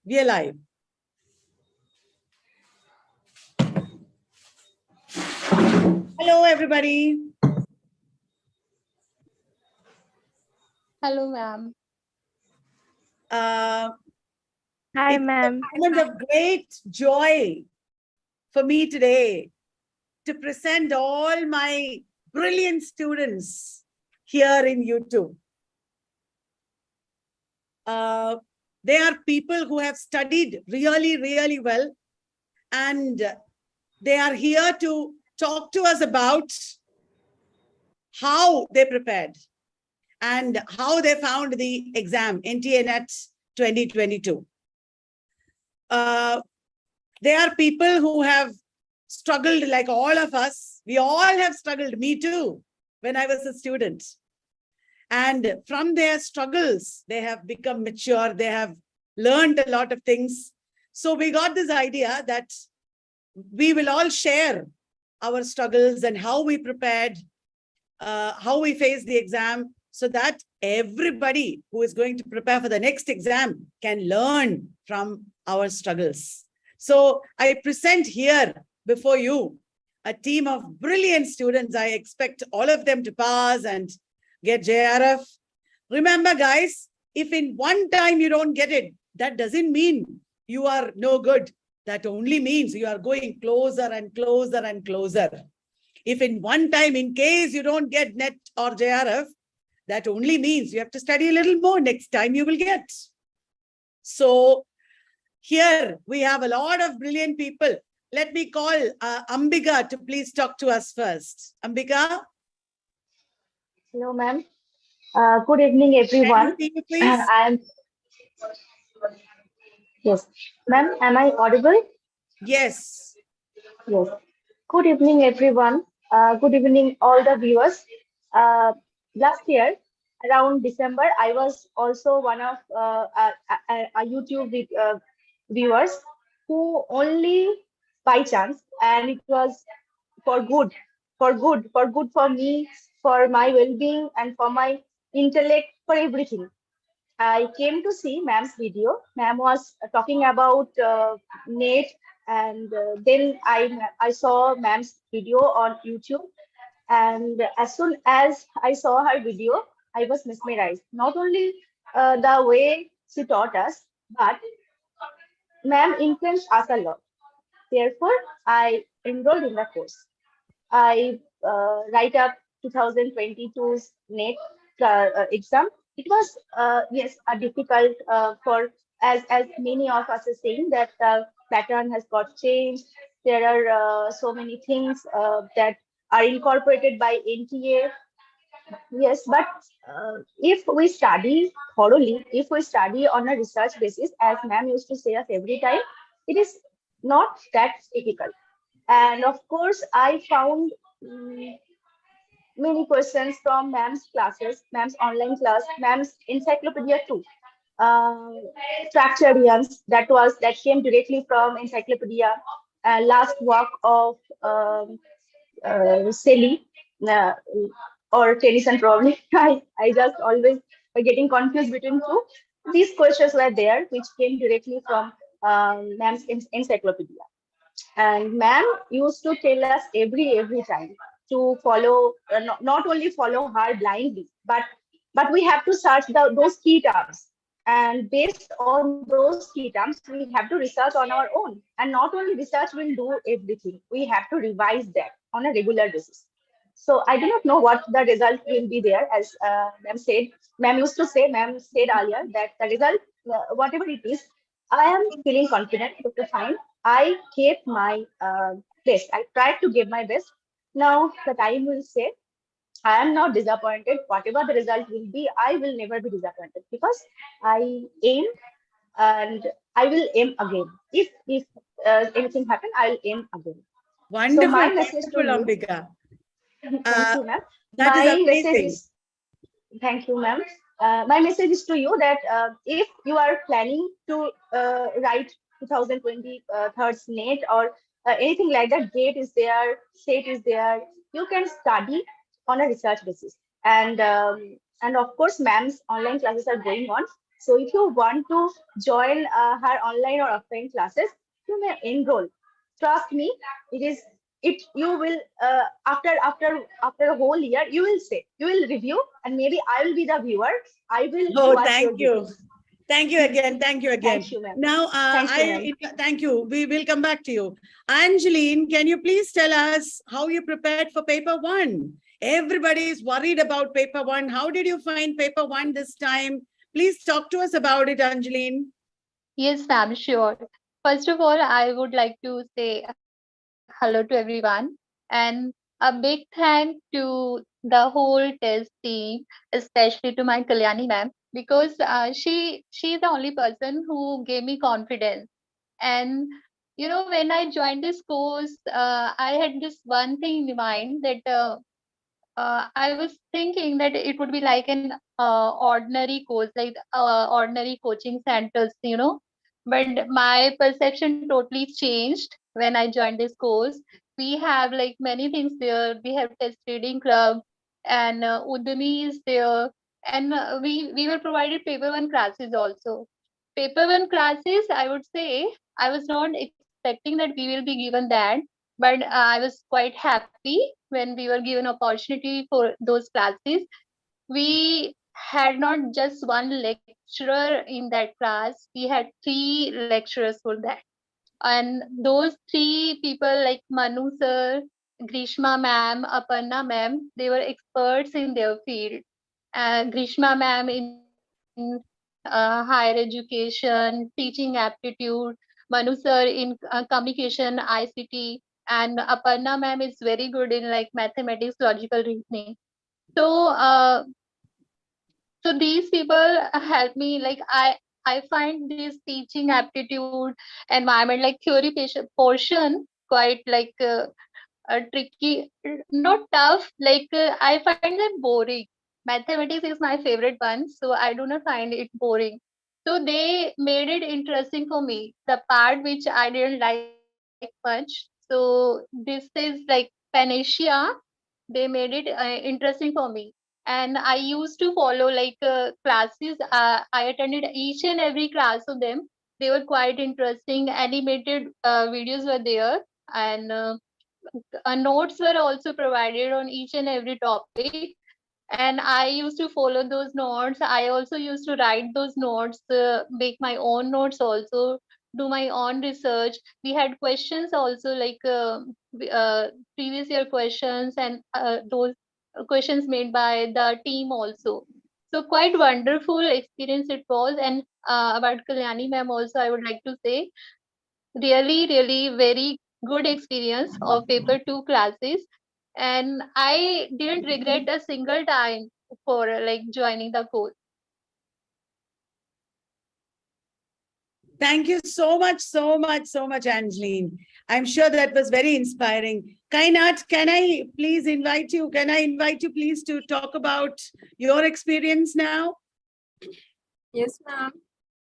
We are live. Hello, everybody. Hello, ma'am. Hi, ma'am. It's a moment of great joy for me today to present all my brilliant students here in YouTube. They are people who have studied really, really well, and they are here to talk to us about how they prepared and how they found the exam, NTA NET 2022. They are people who have struggled like all of us. We all have struggled, me too, when I was a student. And from their struggles, they have become mature. They have learned a lot of things. So we got this idea that we will all share our struggles and how we prepared, how we faced the exam, so that everybody who is going to prepare for the next exam can learn from our struggles. So I present here before you a team of brilliant students. I expect all of them to pass and get JRF. Remember, guys, if in one time you don't get it, that doesn't mean you are no good. That only means you are going closer and closer and closer. If in one time, in case you don't get NET or JRF, that only means you have to study a little more. Next time you will get. So here we have a lot of brilliant people. Let me call Ambiga to please talk to us first. Ambiga? Hello, ma'am. Good evening, everyone. Can you see me, please? Yes. Ma'am, am I audible? Yes. Yes. Good evening, everyone. Good evening, all the viewers. Last year, around December, I was also one of a YouTube viewers who only by chance, and it was for good, for me, for my well-being, and for my intellect, for everything. I came to see ma'am's video. Ma'am was talking about NET, and then I saw ma'am's video on YouTube. And as soon as I saw her video, I was mesmerized. Not only the way she taught us, but ma'am influenced us a lot. Therefore, I enrolled in the course. I write up 2022's NET exam. It was yes, a difficult for as many of us are saying that the pattern has got changed. There are so many things that are incorporated by NTA. Yes, but if we study thoroughly, if we study on a research basis, as ma'am used to say us every time, it is not that difficult. And of course, I found many questions from ma'am's classes, ma'am's online class, ma'am's encyclopedia too. Structurians that came directly from encyclopedia. Last work of Sally uh, or Tennyson probably. I just always getting confused between two. These questions were there, which came directly from ma'am's encyclopedia. And ma'am used to tell us every time to follow, not only follow her blindly, but we have to search those key terms. And based on those key terms, we have to research on our own. And not only research will do everything, we have to revise that on a regular basis. So I do not know what the result will be there, as ma'am said. Ma'am said earlier that the result, whatever it is, I am feeling confident to find. I gave my best. I tried to give my best. Now the time will say, I am not disappointed. Whatever the result will be, I will never be disappointed because I aim and I will aim again. If anything happen, I'll aim again. Wonderful, so my message wonderful, to you, Ambika. thank you, ma'am. That is My amazing. message is, thank you, ma'am. My message is to you that if you are planning to write 2020 third NET or anything like that, GATE is there, STATE is there, you can study on a research basis. And of course, ma'am's online classes are going on. So if you want to join her online or offline classes, you may enroll. Trust me, it is it you will after a whole year you will say you will review, and maybe I will be the viewer. I will Oh, watch your thank you. videos. Thank you again. Thank you again. Thank you, ma'am. Now, Thank you, ma'am. thank you. We will come back to you. Angeline, can you please tell us how you prepared for paper one? Everybody is worried about paper one. How did you find paper one this time? Please talk to us about it, Angeline. Yes, ma'am, sure. First of all, I would like to say hello to everyone and a big thank to the whole test team, especially to my Kalyani ma'am, because she's the only person who gave me confidence. And when I joined this course, I had this one thing in mind that I was thinking that it would be like an ordinary course, like ordinary coaching centers, But my perception totally changed when I joined this course. We have like many things there. We have test reading club and Udemy is there, and we were provided paper one classes also. Paper one classes, I would say, I was not expecting that we will be given that, but I was quite happy when we were given opportunity for those classes. We had not just one lecturer in that class, we had three lecturers for that. And those three people like Manu sir, Grishma ma'am, Aparna ma'am, they were experts in their field. Grishma ma'am in higher education, teaching aptitude, Manu sir in communication, ICT, and Aparna ma'am is very good in like mathematics, logical reasoning. So so these people help me, like I find this teaching aptitude environment, like theory portion, quite like tricky, not tough, like I find them boring. Mathematics is my favorite one, so I do not find it boring. So they made it interesting for me, the part which I didn't like much. So this is like Panacea, they made it interesting for me. And I used to follow like classes. I attended each and every class of them. They were quite interesting. Animated videos were there, and notes were also provided on each and every topic. And I used to follow those notes. I also used to write those notes, make my own notes also, do my own research. We had questions also, like previous year questions, and those questions made by the team also. So quite wonderful experience it was. And about Kalyani ma'am also, I would like to say, really very good experience of paper 2 classes, and I didn't regret a single time for like joining the course. Thank you so much, Angeline. I'm sure that was very inspiring. Kainath, can I please invite you? Can I invite you please to talk about your experience now? Yes, ma'am.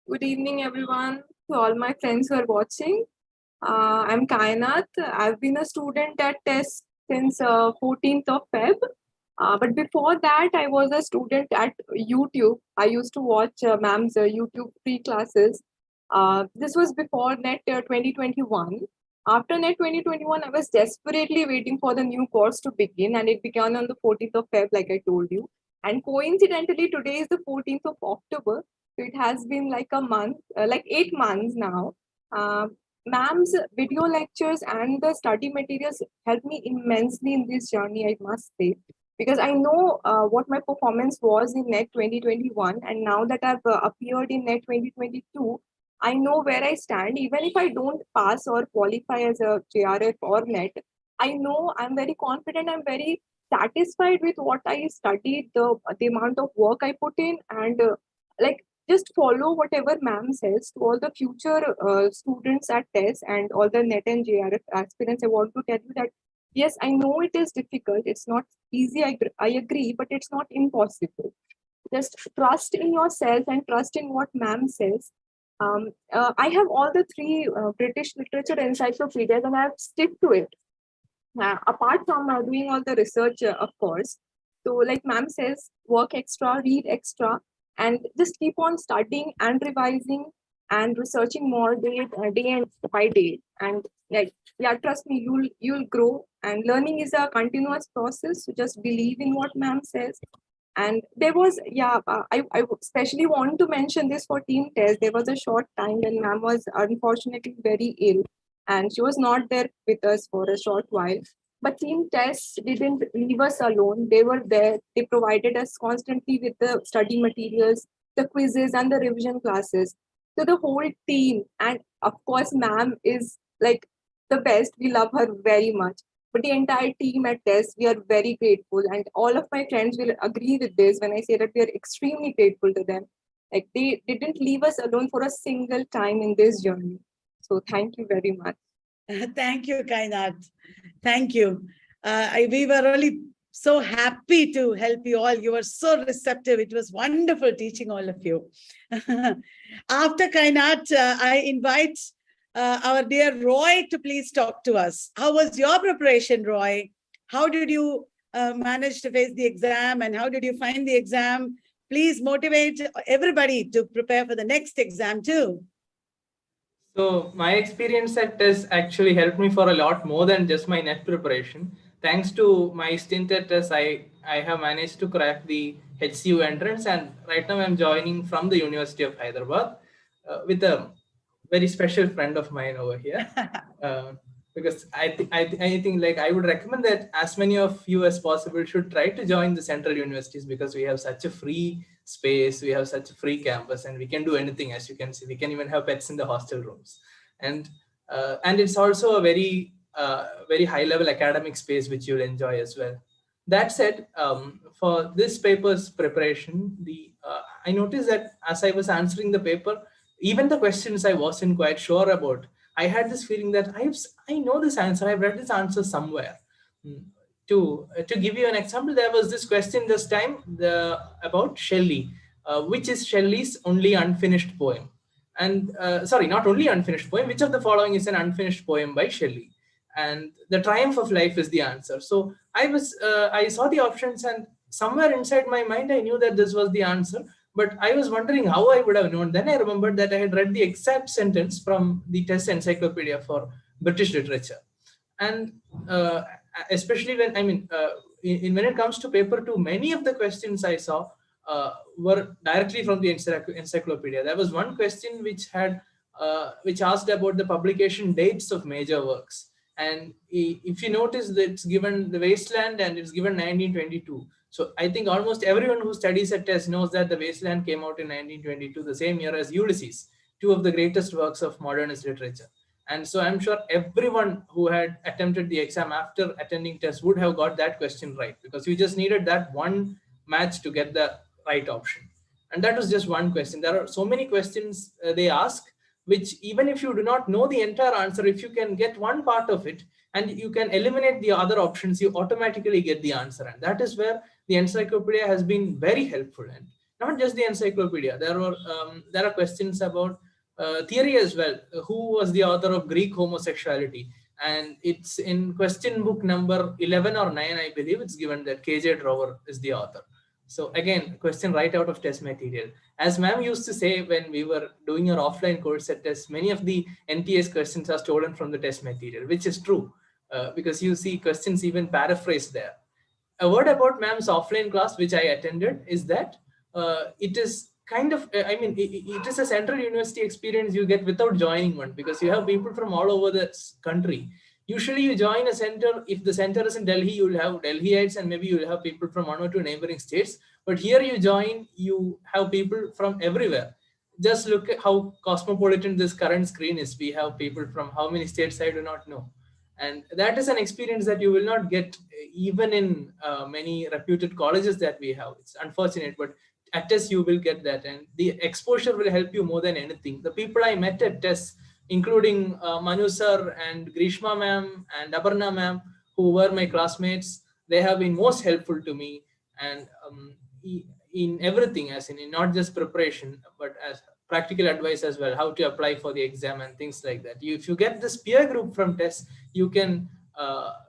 Good evening, everyone. To all my friends who are watching. I'm Kainath. I've been a student at TEST since 14th of Feb. But before that, I was a student at YouTube. I used to watch ma'am's YouTube free classes. This was before NET 2021. After NET 2021, I was desperately waiting for the new course to begin, and it began on the 14th of Feb, like I told you. And coincidentally, today is the 14th of October. So it has been like a month, like 8 months now. Ma'am's video lectures and the study materials helped me immensely in this journey, I must say, because I know what my performance was in NET 2021, and now that I've appeared in NET 2022, I know where I stand. Even if I don't pass or qualify as a JRF or NET, I know I'm very confident, I'm very satisfied with what I studied, the amount of work I put in, and like just follow whatever ma'am says. To all the future students at TES and all the NET and JRF aspirants, I want to tell you that yes, I know it is difficult. It's not easy. I agree, but it's not impossible. Just trust in yourself and trust in what ma'am says. I have all the three British literature encyclopedias and I have stick to it. Apart from doing all the research, of course. So like ma'am says, work extra, read extra, and just keep on studying and revising and researching more day and by day. And like, yeah, trust me, you'll grow. And learning is a continuous process. So just believe in what ma'am says. And there was, I especially want to mention this for team test. There was a short time when ma'am was unfortunately very ill, and she was not there with us for a short while. But team tests didn't leave us alone. They were there. They provided us constantly with the study materials, the quizzes, and the revision classes. So the whole team, and of course, ma'am is like the best. We love her very much. But the entire team at TESS, we are very grateful. And all of my friends will agree with this when I say that we are extremely grateful to them. Like, they didn't leave us alone for a single time in this journey. So thank you very much. Thank you, Kainath. Thank you. We were really so happy to help you all. You were so receptive. It was wonderful teaching all of you. After Kainath, I invite our dear Roy to please talk to us. How was your preparation, Roy? How did you manage to face the exam, and how did you find the exam? Please motivate everybody to prepare for the next exam too. So my experience at TESS actually helped me for a lot more than just my NET preparation. Thanks to my stint at TESS, I have managed to crack the HCU entrance, and right now I'm joining from the University of Hyderabad with a very special friend of mine over here. Because I think like I would recommend that as many of you as possible should try to join the central universities, because we have such a free space, we have such a free campus, and we can do anything. As you can see, we can even have pets in the hostel rooms, and it's also a very very high level academic space which you'll enjoy as well. That said, for this paper's preparation, I noticed that as I was answering the paper, even the questions I wasn't quite sure about, I had this feeling that I know this answer. I've read this answer somewhere. To give you an example, there was this question this time about Shelley, which is Shelley's only unfinished poem. And sorry, not only unfinished poem, which of the following is an unfinished poem by Shelley? And the triumph of life is the answer. So I saw the options, and somewhere inside my mind, I knew that this was the answer. But I was wondering how I would have known. Then I remembered that I had read the exact sentence from the TESS Encyclopedia for British Literature. And especially when, when it comes to paper 2, many of the questions I saw were directly from the encyclopedia. There was one question which asked about the publication dates of major works. And if you notice that it's given The Wasteland and it's given 1922. So I think almost everyone who studies at TESS knows that The Wasteland came out in 1922, the same year as Ulysses, two of the greatest works of modernist literature. And so I'm sure everyone who had attempted the exam after attending TESS would have got that question right, because you just needed that one match to get the right option. And that was just one question. There are so many questions they ask, which even if you do not know the entire answer, if you can get one part of it and you can eliminate the other options, you automatically get the answer. And that is where the encyclopedia has been very helpful. And not just the encyclopedia, there are questions about theory as well. Who was the author of Greek homosexuality? And it's in question book number 11 or 9, I believe it's given that KJ Drover is the author. So again, question right out of TESS material. As ma'am used to say when we were doing your offline course at TESS, many of the NTS questions are stolen from the TESS material, which is true, because you see questions even paraphrased there. A word about ma'am's offline class, which I attended, is that it is kind of, it is a central university experience you get without joining one, because you have people from all over the country. Usually you join a center, if the center is in Delhi, you will have Delhiites and maybe you will have people from 1 or 2 neighboring states. But here you join, you have people from everywhere. Just look at how cosmopolitan this current screen is. We have people from how many states I do not know. And that is an experience that you will not get even in many reputed colleges that we have. It's unfortunate, but at TESS you will get that. And the exposure will help you more than anything. The people I met at TESS, including Manu sir and Grishma ma'am and Aparna ma'am, who were my classmates, they have been most helpful to me, and in everything, as in not just preparation, but as practical advice as well, how to apply for the exam and things like that. If you get this peer group from TESS, you can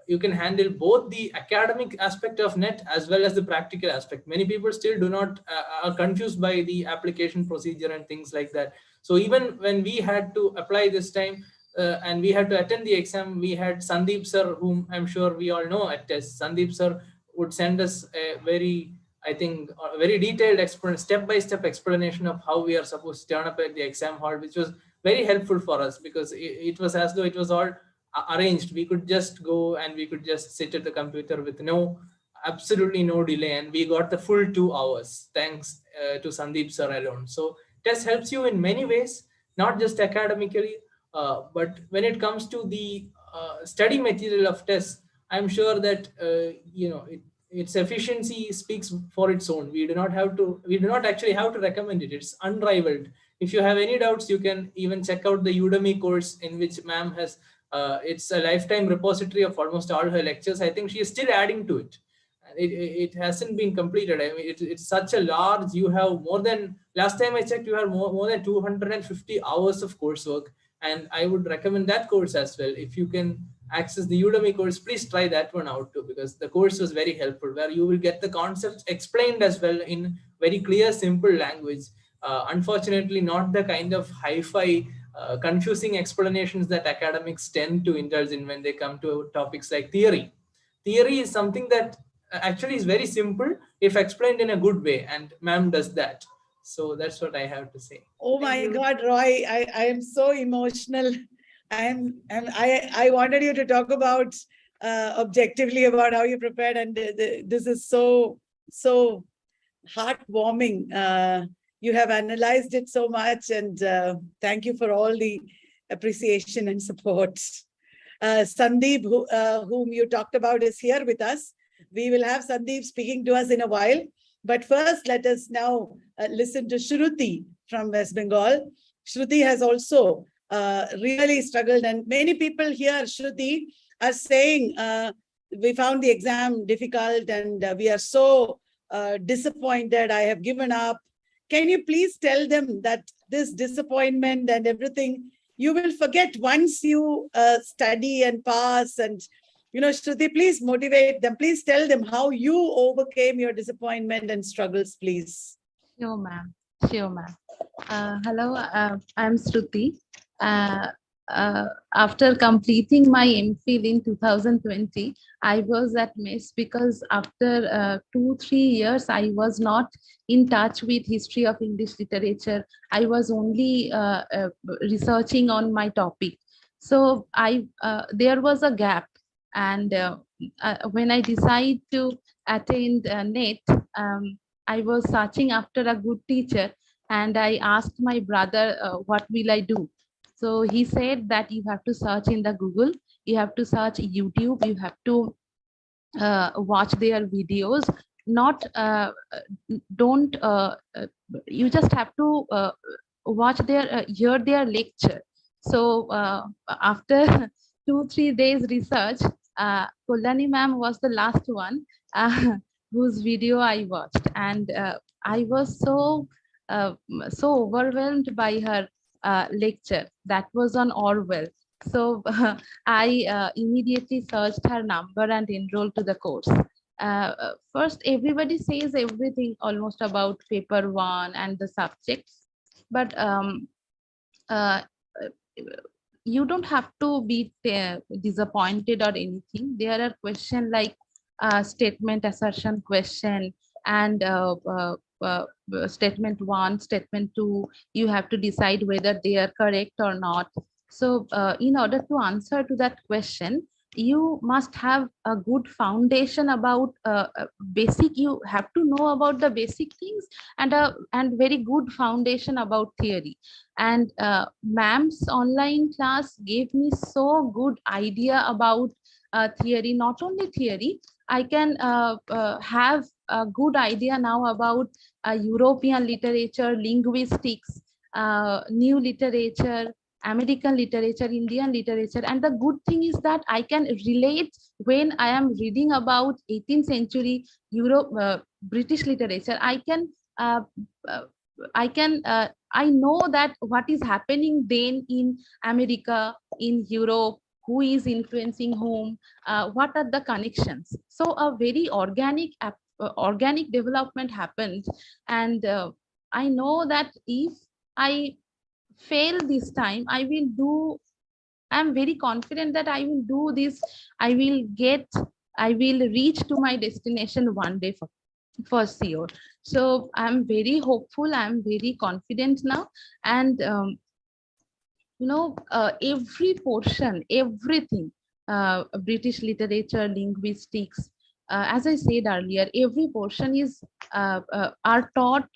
you can handle both the academic aspect of NET as well as the practical aspect. Many people still do not are confused by the application procedure and things like that. So even when we had to apply this time and we had to attend the exam, we had Sandeep sir, whom I'm sure we all know at TEST. Sandeep sir would send us a very, I think, a very detailed step-by-step explanation of how we are supposed to turn up at the exam hall, which was very helpful for us, because it was as though it was all arranged. We could just go and we could just sit at the computer with absolutely no delay, and we got the full 2 hours thanks to Sandeep sir alone. So test helps you in many ways, not just academically, but when it comes to the study material of tests, I'm sure that its efficiency speaks for its own. We do not actually have to recommend it. It's unrivaled. If you have any doubts, you can even check out the Udemy course in which ma'am has it's a lifetime repository of almost all her lectures. I think she is still adding to it. It hasn't been completed. I mean, it's such a large, you have more than, last time I checked, you have more than 250 hours of coursework. And I would recommend that course as well. If you can access the Udemy course, please try that one out too, because the course was very helpful, where you will get the concepts explained as well in very clear, simple language. Unfortunately, not the kind of hi-fi, confusing explanations that academics tend to indulge in when they come to topics like theory. Theory is something that actually is very simple if explained in a good way, and ma'am does that. So that's what I have to say. Oh my God, Roy, I am so emotional. I wanted you to talk about objectively about how you prepared, and this is so heartwarming. You have analyzed it so much, and thank you for all the appreciation and support. Sandeep, whom you talked about, is here with us. We will have Sandeep speaking to us in a while. But first, let us now listen to Shruti from West Bengal. Shruti has also really struggled, and many people here, Shruti, are saying we found the exam difficult and we are so disappointed. I have given up. Can you please tell them that this disappointment and everything, you will forget once you study and pass? And, Shruti, please motivate them. Please tell them how you overcame your disappointment and struggles, please. Sure, ma'am. Sure, ma'am. Hello, I'm Shruti. After completing my MPhil in 2020, I was at mess because after 2-3 years, I was not in touch with history of English literature. I was only researching on my topic. So there was a gap. And when I decided to attend NET, I was searching after a good teacher, and I asked my brother, what will I do? So he said that you have to search in the Google, you have to search YouTube, you have to watch their videos. You just have to watch hear their lecture. So after 2-3 days research, Kalyani ma'am was the last one whose video I watched, and I was so overwhelmed by her lecture. That was on Orwell. So I immediately searched her number and enrolled to the course. First, everybody says everything almost about paper 1 and the subjects, but you don't have to be disappointed or anything. There are questions like statement assertion question and statement 1, statement 2. You have to decide whether they are correct or not. So in order to answer to that question, you must have a good foundation about basic. You have to know about the basic things and very good foundation about theory. And ma'am's online class gave me so good idea about theory. Not only theory, I can have a good idea now about European literature, linguistics, new literature, American literature, Indian literature. And the good thing is that I can relate when I am reading about 18th century British literature. I know that what is happening then in America, in Europe, who is influencing whom, what are the connections. So a very organic development happened. And I know that if I fail this time, I'm very confident that I will do this. I will reach to my destination one day for sure. So I'm very hopeful. I'm very confident now. And every portion, everything, British literature, linguistics, as I said earlier, every portion is are taught,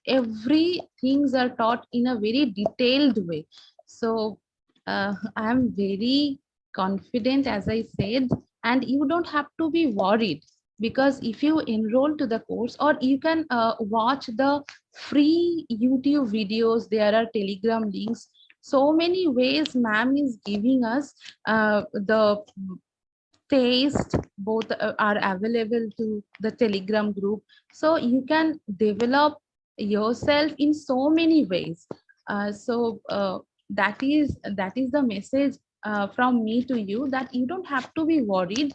every things are taught in a very detailed way. So I am very confident, as I said, and you don't have to be worried, because if you enroll to the course, or you can watch the free YouTube videos, there are Telegram links, so many ways ma'am is giving us the taste, both are available to the Telegram group, so you can develop yourself in so many ways. That is the message from me to you, that you don't have to be worried.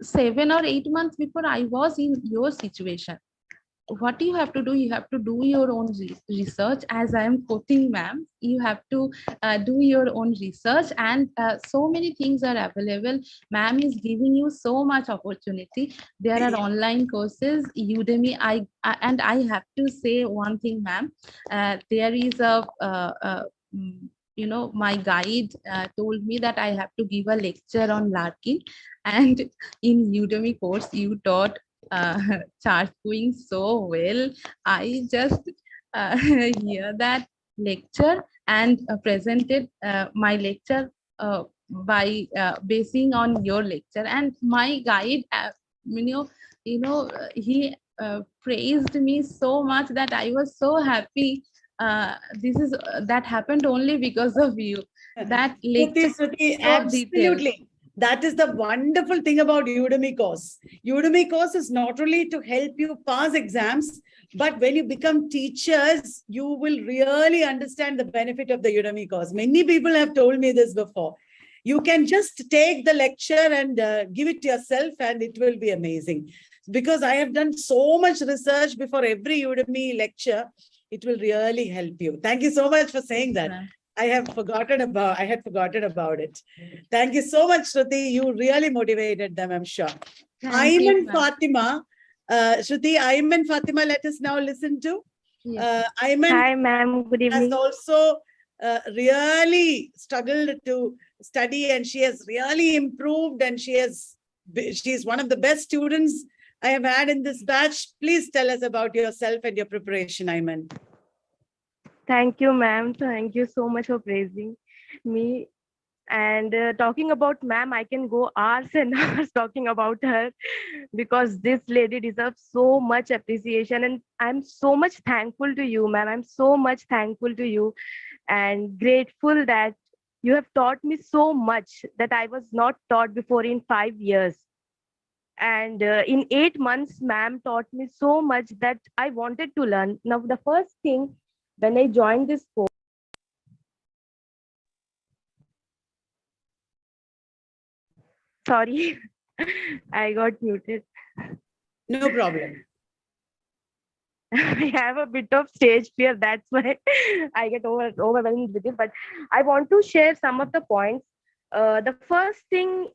7 or 8 months before, I was in your situation. What you have to do, you have to do your own research. As I am quoting ma'am, you have to do your own research, and so many things are available. Ma'am is giving you so much opportunity. There are online courses, Udemy. And I have to say one thing, ma'am. There is my guide told me that I have to give a lecture on Larkin, and in Udemy course you taught chart going so well. I just hear that lecture and presented my lecture by basing on your lecture, and my guide, he praised me so much that I was so happy. That happened only because of you. That lecture Shruti, so detailed. absolutely. That is the wonderful thing about Udemy course. Udemy course is not only to help you pass exams, but when you become teachers, you will really understand the benefit of the Udemy course. Many people have told me this before. You can just take the lecture and give it yourself, and it will be amazing. Because I have done so much research before every Udemy lecture, it will really help you. Thank you so much for saying that. I had forgotten about it. Thank you so much, Shruti. You really motivated them, I'm sure. Ayman Fatima. Shruti, Ayman Fatima, let us now listen to. Ayman Hi, ma'am. Good has evening. also really struggled to study, and she has really improved, and she is one of the best students I have had in this batch. Please tell us about yourself and your preparation, Ayman. Thank you, ma'am. Thank you so much for praising me. And talking about ma'am, I can go hours and hours talking about her, because this lady deserves so much appreciation. And I'm so much thankful to you, ma'am. I'm so much thankful to you and grateful that you have taught me so much that I was not taught before in 5 years. And in 8 months, ma'am taught me so much that I wanted to learn. Now, the first thing when I joined this course, sorry, I got muted. No problem. I have a bit of stage fear. That's why I get overwhelmed with it. But I want to share some of the points. The first thing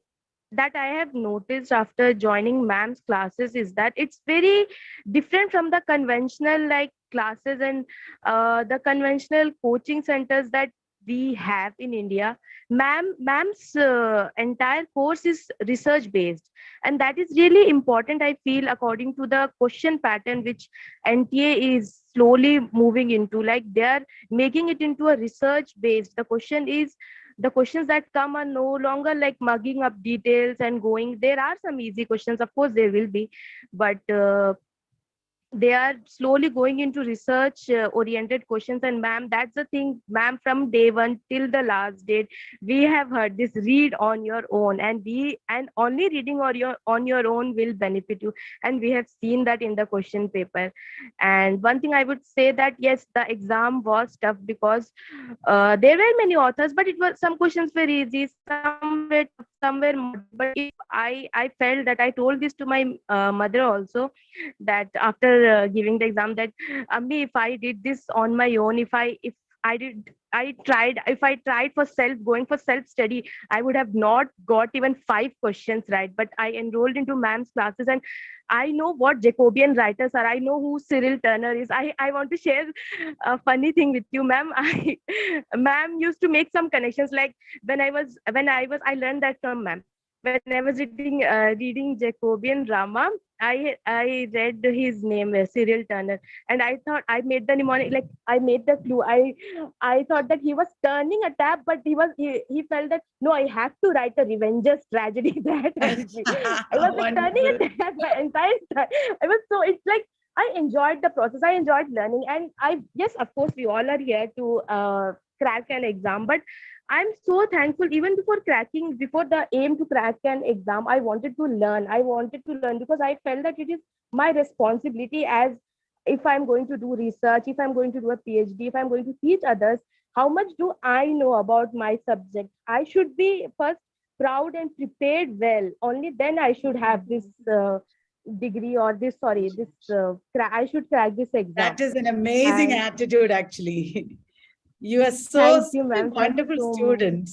that I have noticed after joining ma'am's classes is that it's very different from the conventional classes and the conventional coaching centers that we have in India. Ma'am's entire course is research based, and that is really important, I feel, according to the question pattern which NTA is slowly moving into. Like, they are making it into a research based. The questions that come are no longer like mugging up details and going. There are some easy questions, of course there will be, but they are slowly going into research oriented questions. And ma'am, that's the thing, ma'am, from day one till the last date, we have heard this: read on your own, and only reading on your own will benefit you. And we have seen that in the question paper. And one thing I would say, that yes, the exam was tough because there were many authors, but it was, some questions were easy, some were tough, some were moderate. But if I felt that, I told this to my mother also, that after giving the exam, that Ammi, if I did this on my own, if I tried for going for self study, I would have not got even 5 questions right. But I enrolled into ma'am's classes, and I know what Jacobian writers are. I know who Cyril Turner is. I want to share a funny thing with you, ma'am. Ma'am used to make some connections. Like I learned that from ma'am. When I was reading Jacobian drama, I read his name, Cyril Turner, and I thought, I made the mnemonic, like I made the clue. I thought that he was turning a tap, but he felt that no, I have to write a revenger's tragedy. That helped me. I was like turning a tap my entire time. I was so, it's like I enjoyed the process. I enjoyed learning, and yes, of course, we all are here to crack an exam, but I'm so thankful. Even before the aim to crack an exam, I wanted to learn. I wanted to learn because I felt that it is my responsibility, as if I'm going to do research, if I'm going to do a PhD, if I'm going to teach others, how much do I know about my subject? I should be first proud and prepared well. Only then I should have this degree, or I should crack this exam. That is an amazing attitude, actually. You are Thank you, ma'am. wonderful so student.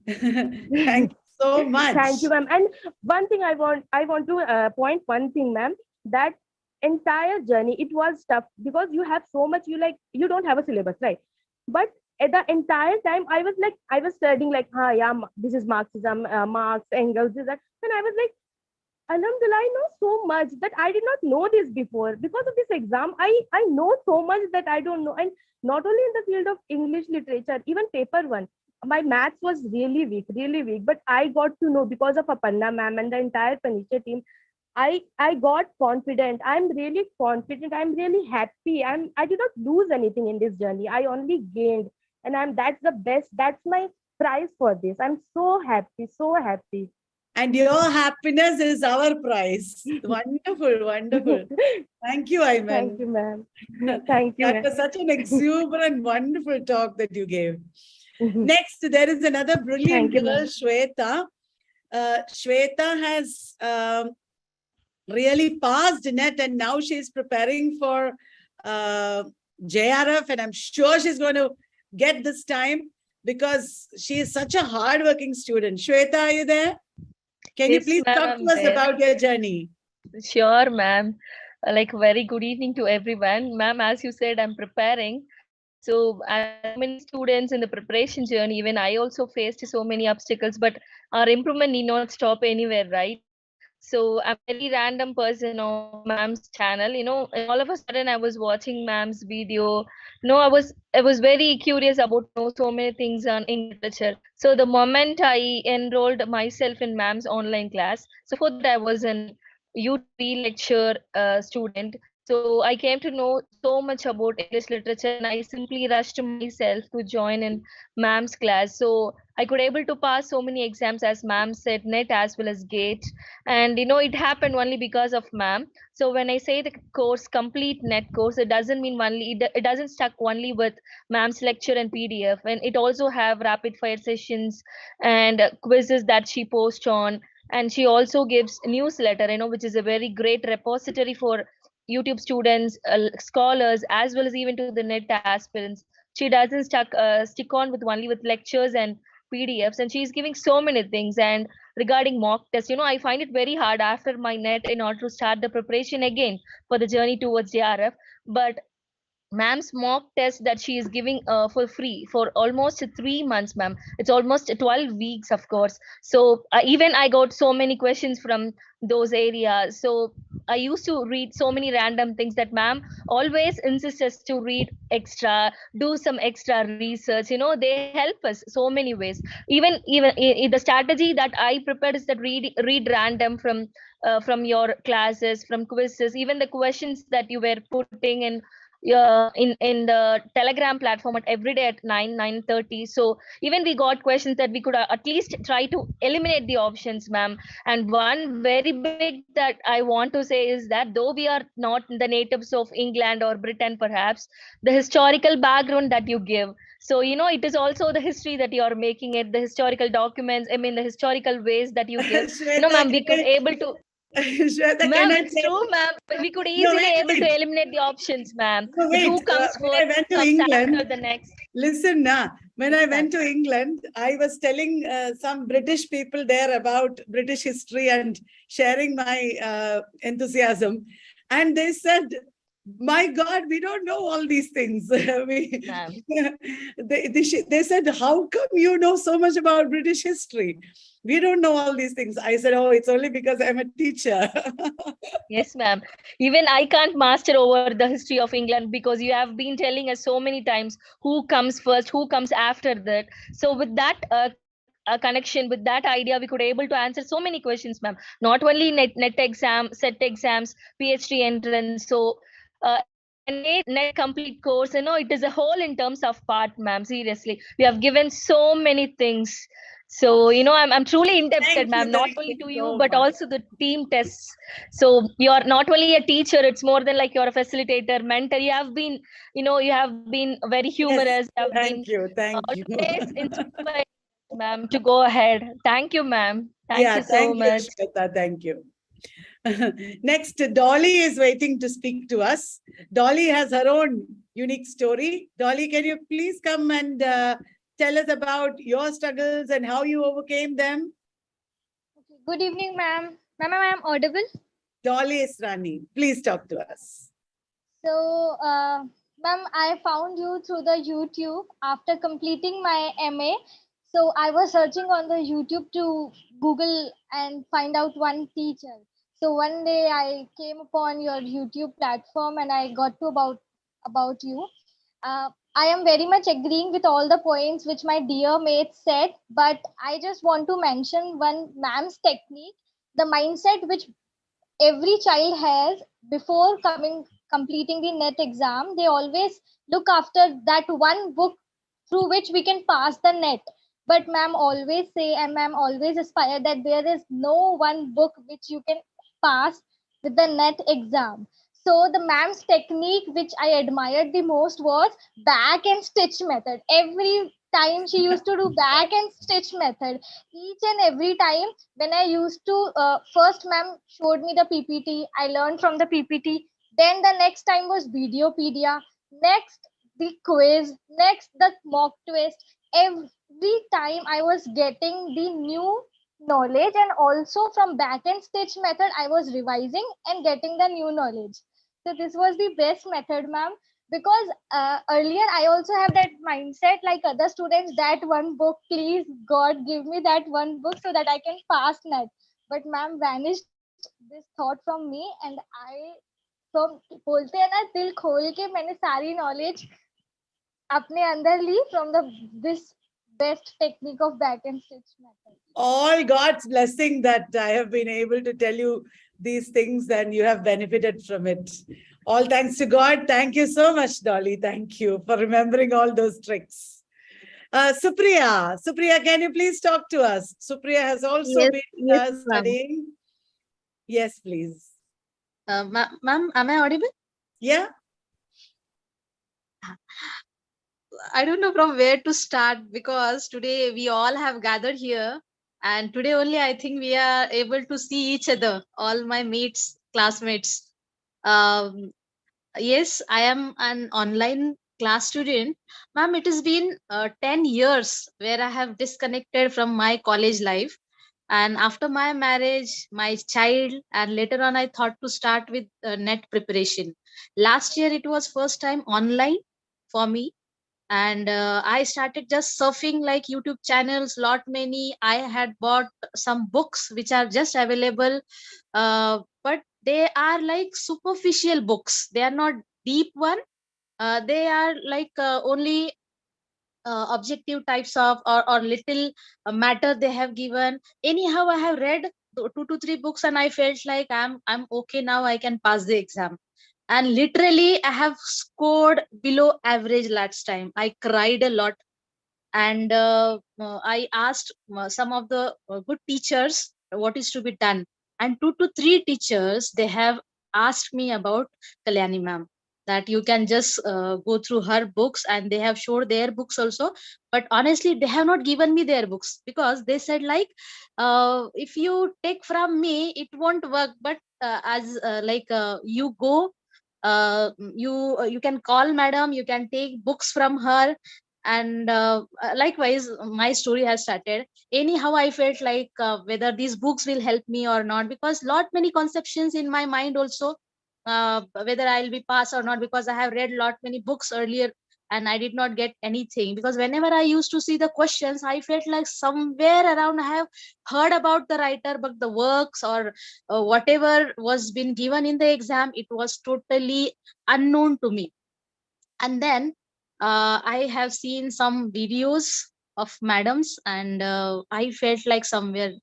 Thank you so much. Thank you, ma'am. And one thing I want to point one thing, ma'am, that entire journey, it was tough because you have so much, you don't have a syllabus, right? But at the entire time, I was studying like, yeah, this is Marxism, Marx, Engels, this, that. And I was like, Alhamdulillah, I know so much that I did not know this before. Because of this exam, I know so much that I don't know. And not only in the field of English literature, even paper one. My maths was really weak, but I got to know because of Aparna ma'am and the entire Panisha team. I got confident. I'm really confident. I'm really happy. I did not lose anything in this journey. I only gained. And that's the best. That's my prize for this. I'm so happy, so happy. And your happiness is our prize. Wonderful, wonderful. Thank you, Ayman. Thank you, ma'am. Thank you. That was such an exuberant, wonderful talk that you gave. Next, there is another brilliant girl, Shweta. Shweta has really passed NET, and now she's preparing for JRF, and I'm sure she's going to get this time because she is such a hardworking student. Shweta, are you there? Can you please talk to us about your journey? Sure, ma'am. Like, very good evening to everyone. Ma'am, as you said, I'm preparing. So as so many students in the preparation journey, even I also faced so many obstacles, but our improvement need not stop anywhere, right? So I'm a very random person of ma'am's channel, and all of a sudden I was watching ma'am's video. I was very curious about so many things on English literature. So the moment I enrolled myself in ma'am's online class, so for that I was an UTV lecture student. So I came to know so much about English literature, and I simply rushed myself to join in ma'am's class. So I could able to pass so many exams, as ma'am said, NET as well as GATE. And it happened only because of ma'am. So when I say the course, complete NET course, it doesn't mean it doesn't stuck only with ma'am's lecture and PDF, and it also have rapid fire sessions and quizzes that she posts on. And she also gives newsletter, which is a very great repository for YouTube students, scholars, as well as even to the NET aspirants. She doesn't stick on with only with lectures and PDFs, and she's giving so many things. And regarding mock tests, I find it very hard after my NET in order to start the preparation again for the journey towards JRF. But ma'am's mock test that she is giving for free for almost 3 months, ma'am. It's almost 12 weeks, of course. So even I got so many questions from those areas. So I used to read so many random things that ma'am always insists us to read extra, do some extra research. They help us so many ways. Even the strategy that I prepared is that read random from your classes, from quizzes, even the questions that you were putting in the Telegram platform at every day at 9:30. So even we got questions that we could at least try to eliminate the options, ma'am. And one very big that I want to say is that though we are not the natives of England or Britain, perhaps the historical background that you give. So it is also the history that you are making it, the historical documents. I mean, the historical ways that you give. Shweta, Ma'am, we could able to. Shweta, can Ma'am, I it's say? true, ma'am. We could No, easily wait, able to wait. eliminate the options, ma'am. No, That who wait. comes When first, I went to comes after England, the next. listen, now, when Yes, I ma'am. went to England, I was telling some British people there about British history and sharing my enthusiasm. And they said, my God, we don't know all these things. Ma'am. They said, how come you know so much about British history? We don't know all these things. I said, oh, it's only because I'm a teacher. Yes, ma'am. Even I can't master over the history of England because you have been telling us so many times who comes first, who comes after that. So with that connection, with that idea, we could able to answer so many questions, ma'am. Not only net exam, set exams, PhD entrance. So NTA NET complete course. It is a whole in terms of part, ma'am. Seriously, we have given so many things. So I'm truly indebted, ma'am, not only to you so but much. also the team tests. So you're not only a teacher; it's more than like you're a facilitator, mentor. You have been very humorous. Yes, You have been thank you. Thank you. always inspired, ma'am, to go ahead. Thank you, ma'am. Thank Yeah, you so thank you, much. Shweta. Thank you. Next, Dolly is waiting to speak to us. Dolly has her own unique story. Dolly, can you please come and tell us about your struggles and how you overcame them? Good evening, ma'am. Ma'am, I am audible. Dolly is Rani. Please talk to us. So, ma'am, I found you through the YouTube after completing my MA. So, I was searching on the YouTube to Google and find out one teacher. So, one day I came upon your YouTube platform and I got to about you. I am very much agreeing with all the points which my dear mates said, but I just want to mention one ma'am's technique, the mindset which every child has before coming completing the net exam. They always look after that one book through which we can pass the net. But ma'am always say and ma'am always aspire that there is no one book which you can pass with the net exam. So the ma'am's technique which I admired the most was back and stitch method. Every time she used to do back and stitch method, each and every time when I used to first ma'am showed me the PPT, I learned from the PPT. Then the next time was Videopedia, next the quiz, next the mock twist. Every time I was getting the new knowledge, and also from back and stitch method I was revising and getting the new knowledge. So this was the best method, ma'am, because earlier I also have that mindset like other students, that one book, please God give me that one book so that I can pass net. But ma'am vanished this thought from me, and I from बोलते हैं ना दिल खोल के मैंने सारी knowledge अपने अंदर ली from the this best technique of back and stitch method. All God's blessing that I have been able to tell you these things and you have benefited from it. All thanks to God. Thank you so much, Dolly. Thank you for remembering all those tricks. Supriya, can you please talk to us? Supriya has also been Ma'am. studying. Yes, please. Ma'am, am I audible? Yeah. I don't know from where to start because today we all have gathered here, and today only I think we are able to see each other, all my mates, classmates. Um, yes, I am an online class student. Ma'am, it has been 10 years where I have disconnected from my college life. And after my marriage, my child, and later on, I thought to start with net preparation. Last year, it was first time online for me, and I started just surfing like YouTube channels, lot many. I had bought some books which are just available, but they are like superficial books. They are not deep one. They are like only objective types of or little matter they have given. Anyhow, I have read 2 to 3 books and I felt like I'm okay now. I can pass the exam. And literally, I have scored below average last time. I cried a lot, and I asked some of the good teachers what is to be done, and 2 to 3 teachers they have asked me about Kalyani ma'am, that you can just go through her books, and they have showed their books also. But honestly, they have not given me their books, because they said like, if you take from me it won't work, but as you go, you can call madam, you can take books from her. And likewise my story has started. Anyhow, I felt like whether these books will help me or not, because lot many conceptions in my mind also, whether I'll be passed or not, because I have read lot many books earlier and I did not get anything. Because whenever I used to see the questions, I felt like somewhere around I have heard about the writer, but the works or whatever was been given in the exam, it was totally unknown to me. And then I have seen some videos of madams, and I felt like somewhere,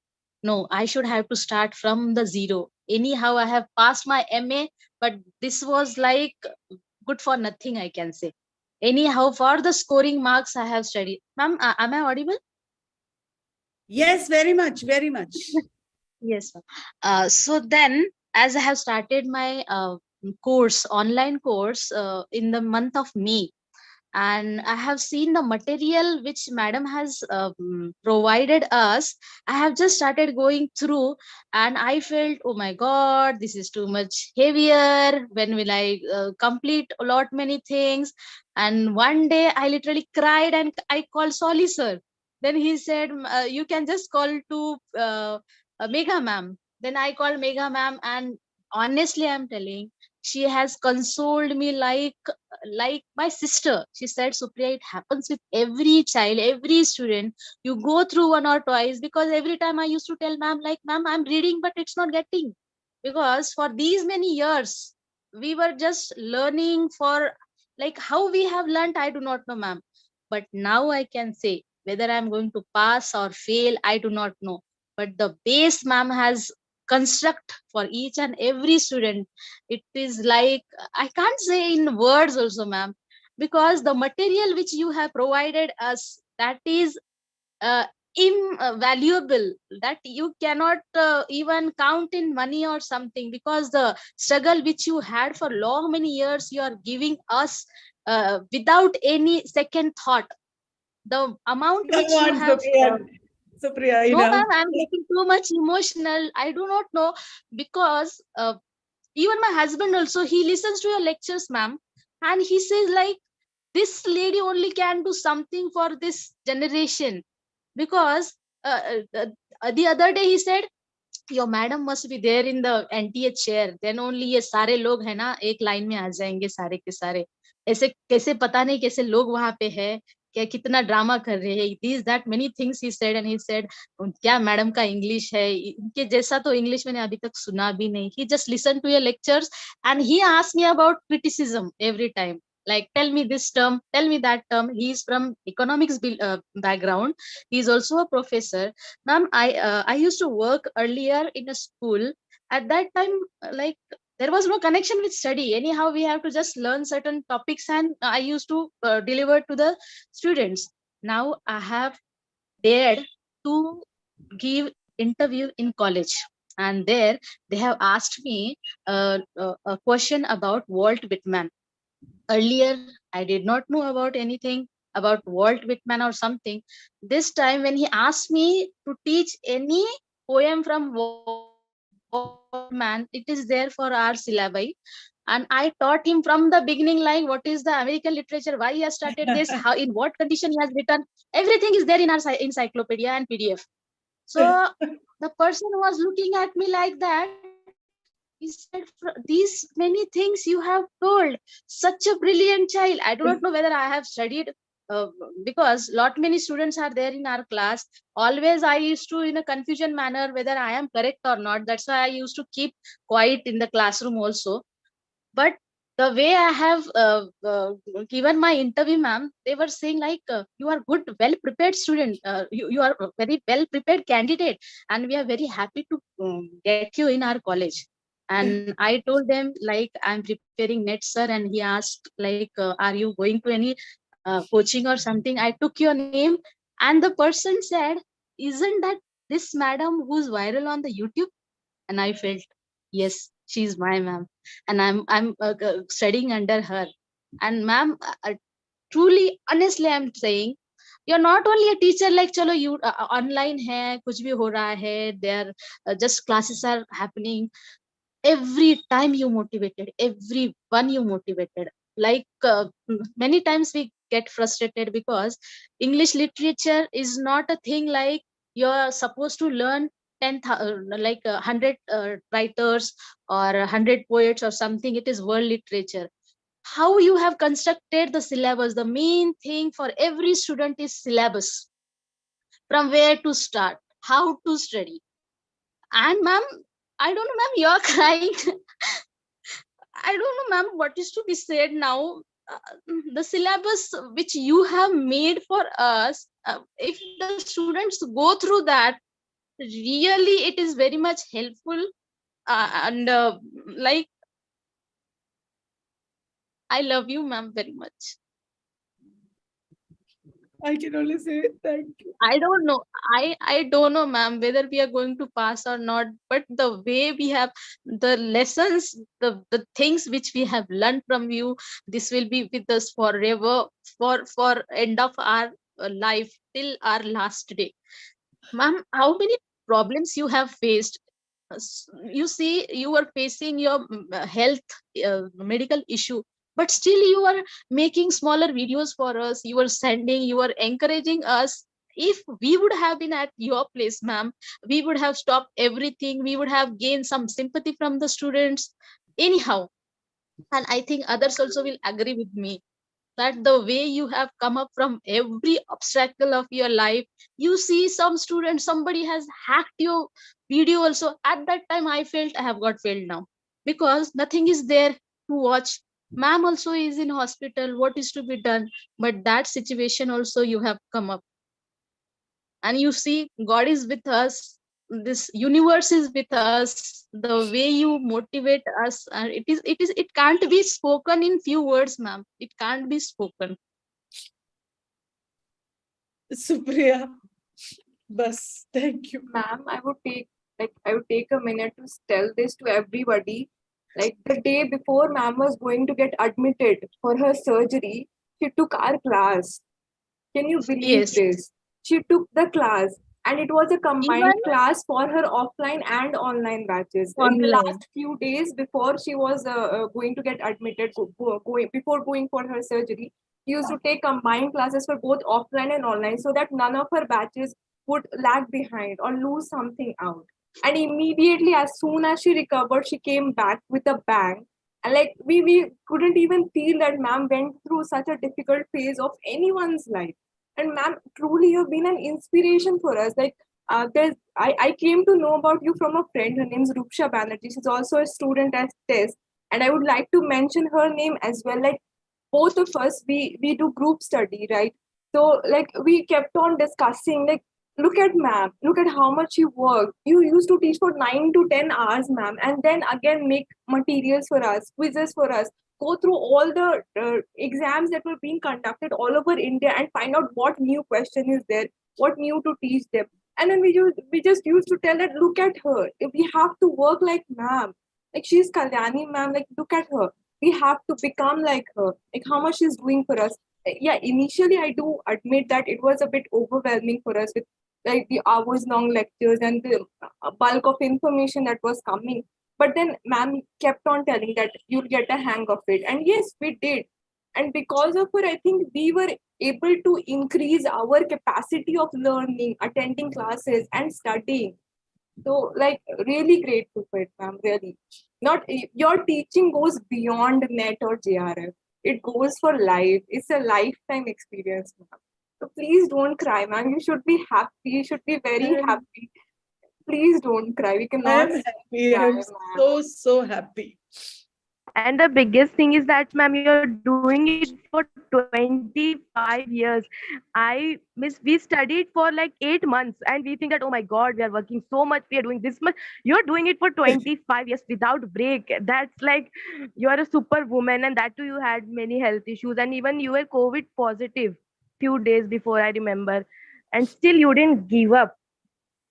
no, I should have to start from the zero. Anyhow, I have passed my MA, but this was like good for nothing, I can say. Anyhow, for the scoring marks I have studied. Ma'am, am I audible? Yes, very much, very much. Yes, ma'am. So then, as I have started my course, online course, in the month of May, and I have seen the material which madam has provided us. I have just started going through, and I felt, oh my god, this is too much heavier. When will I complete a lot many things? And one day I literally cried and I called Solly sir. Then he said, you can just call to Megha ma'am. Then I called Megha ma'am, and honestly I'm telling, she has consoled me like my sister. She said, Supriya, it happens with every child, every student. You go through one or twice, because every time I used to tell ma'am, like, ma'am, I'm reading, but it's not getting. Because for these many years, we were just learning for, like, how we have learned, I do not know, ma'am. But now I can say whether I'm going to pass or fail, I do not know. But the base ma'am has construct for each and every student, it is like, I can't say in words also, ma'am, because the material which you have provided us, that is uh, invaluable, that you cannot even count in money or something, because the struggle which you had for long many years, you are giving us without any second thought. The amount Come which you on, have Supriya, no, ma'am, I'm getting too much emotional. I do not know, because even my husband also, he listens to your lectures, ma'am, and he says like, this lady only can do something for this generation. Because the other day he said, your madam must be there in the NTA chair, then only ये सारे लोग है ना एक line में आ जाएंगे सारे के सारे. ऐसे कैसे पता नहीं कैसे लोग वहां पे है, क्या कितना ड्रामा कर रहे हैं. These that many things he said, and he said, क्या मैडम का इंग्लिश है, इनके जैसा तो इंग्लिश मैंने अभी तक सुना भी नहीं. He just listened to your lectures, and he asked me about criticism every time, like, tell me this term, tell me that term. He is from economics background. He is also a professor. Ma'am, I used to work earlier in a school. At that time, like, there was no connection with study. Anyhow, we have to just learn certain topics, and I used to deliver to the students. Now I have dared to give interview in college, and there they have asked me a question about Walt Whitman. Earlier, I did not know about anything about Walt Whitman or something. This time, when he asked me to teach any poem from Walt Whitman, it is there for our syllabi. And I taught him from the beginning, like, what is the American literature, why he has started this, how, in what condition he has written. Everything is there in our encyclopedia and PDF. So the person was looking at me like that. He said, these many things you have told, such a brilliant child. I do not know whether I have studied because lot many students are there in our class. Always I used to in a confusion manner whether I am correct or not. That's why I used to keep quiet in the classroom also. But the way I have given my interview, ma'am, they were saying like, you are good, well prepared student. You are a very well prepared candidate, and we are very happy to get you in our college. And I told them like, I'm preparing NET, sir, and he asked like, are you going to any coaching or something? I took your name, and the person said, isn't that this madam who's viral on the YouTube? And I felt, yes, she's my ma'am, and I'm studying under her. And ma'am, truly, honestly, I'm saying, you're not only a teacher like, chalo, you online hai, kuch bhi ho raha hai, there just classes are happening. Every time you motivated, everyone you motivated. Like many times we get frustrated because English literature is not a thing like you're supposed to learn 10 like 100 writers or 100 poets or something. It is world literature. How you have constructed the syllabus, the main thing for every student is syllabus, from where to start, how to study. And ma'am, I don't know, ma'am, you're crying. I don't know, ma'am, what is to be said now. The syllabus which you have made for us, if the students go through that, really it is very much helpful. And like, I love you, ma'am, very much. I can only say thank you. I don't know. I don't know, ma'am, whether we are going to pass or not. But the way we have the lessons, the things which we have learned from you, this will be with us forever, for end of our life till our last day. Ma'am, how many problems you have faced? You see, you were facing your health medical issue, but still you are making smaller videos for us. You were sending, you were encouraging us. If we would have been at your place, ma'am, we would have stopped everything. We would have gained some sympathy from the students anyhow. And I think others also will agree with me that the way you have come up from every obstacle of your life. You see, some student, somebody has hacked your video also. At that time I felt I have got failed now, because nothing is there to watch. Ma'am also is in hospital, what is to be done? But that situation also you have come up, and you see, God is with us, this universe is with us. The way you motivate us, and it can't be spoken in few words, ma'am. It can't be spoken. Supriya, bus. Thank you. Ma'am, I would take a minute to tell this to everybody. Like the day before ma'am was going to get admitted for her surgery, she took our class. Can you believe Yes. this? She took the class, and it was a combined Even class for her offline and online batches. In the online. last few days before she was going to get admitted, before going for her surgery, she used to take combined classes for both offline and online, so that none of her batches would lag behind or lose something out. And immediately, as soon as she recovered, she came back with a bang. And like we couldn't even feel that ma'am went through such a difficult phase of anyone's life. And ma'am, truly you've been an inspiration for us. Like I came to know about you from a friend. Her name's Ruksha Banerjee. She's also a student at TEST. And I would like to mention her name as well. Like both of us, we do group study, right? So like we kept on discussing, like, look at ma'am, look at how much you work. You used to teach for 9 to 10 hours, ma'am, and then again make materials for us, quizzes for us, go through all the exams that were being conducted all over India and find out what new question is there, what new to teach them. And then we just used to tell that, look at her, we have to work like ma'am, like she's Kalyani ma'am, like look at her, we have to become like her, like how much she's doing for us. Yeah, initially I do admit that it was a bit overwhelming for us with like the hours long lectures and the bulk of information that was coming. But then ma'am kept on telling that you'll get a hang of it. And yes, we did. And because of her, I think we were able to increase our capacity of learning, attending classes and studying. So like really grateful for it, ma'am, really. Not your teaching goes beyond NET or JRF. It goes for life. It's a lifetime experience, ma'am. So please don't cry, ma'am. You should be happy. You should be very happy. Please don't cry. We I cannot am happy. cry, I'm ma'am. so happy. And the biggest thing is that, ma'am, you're doing it for 25 years. We studied for like 8 months and we think that, oh my God, we are working so much, we are doing this much. You're doing it for 25 years without break. That's like, you are a superwoman, and that too, you had many health issues, and even you were COVID positive few days before, I remember. And still you didn't give up.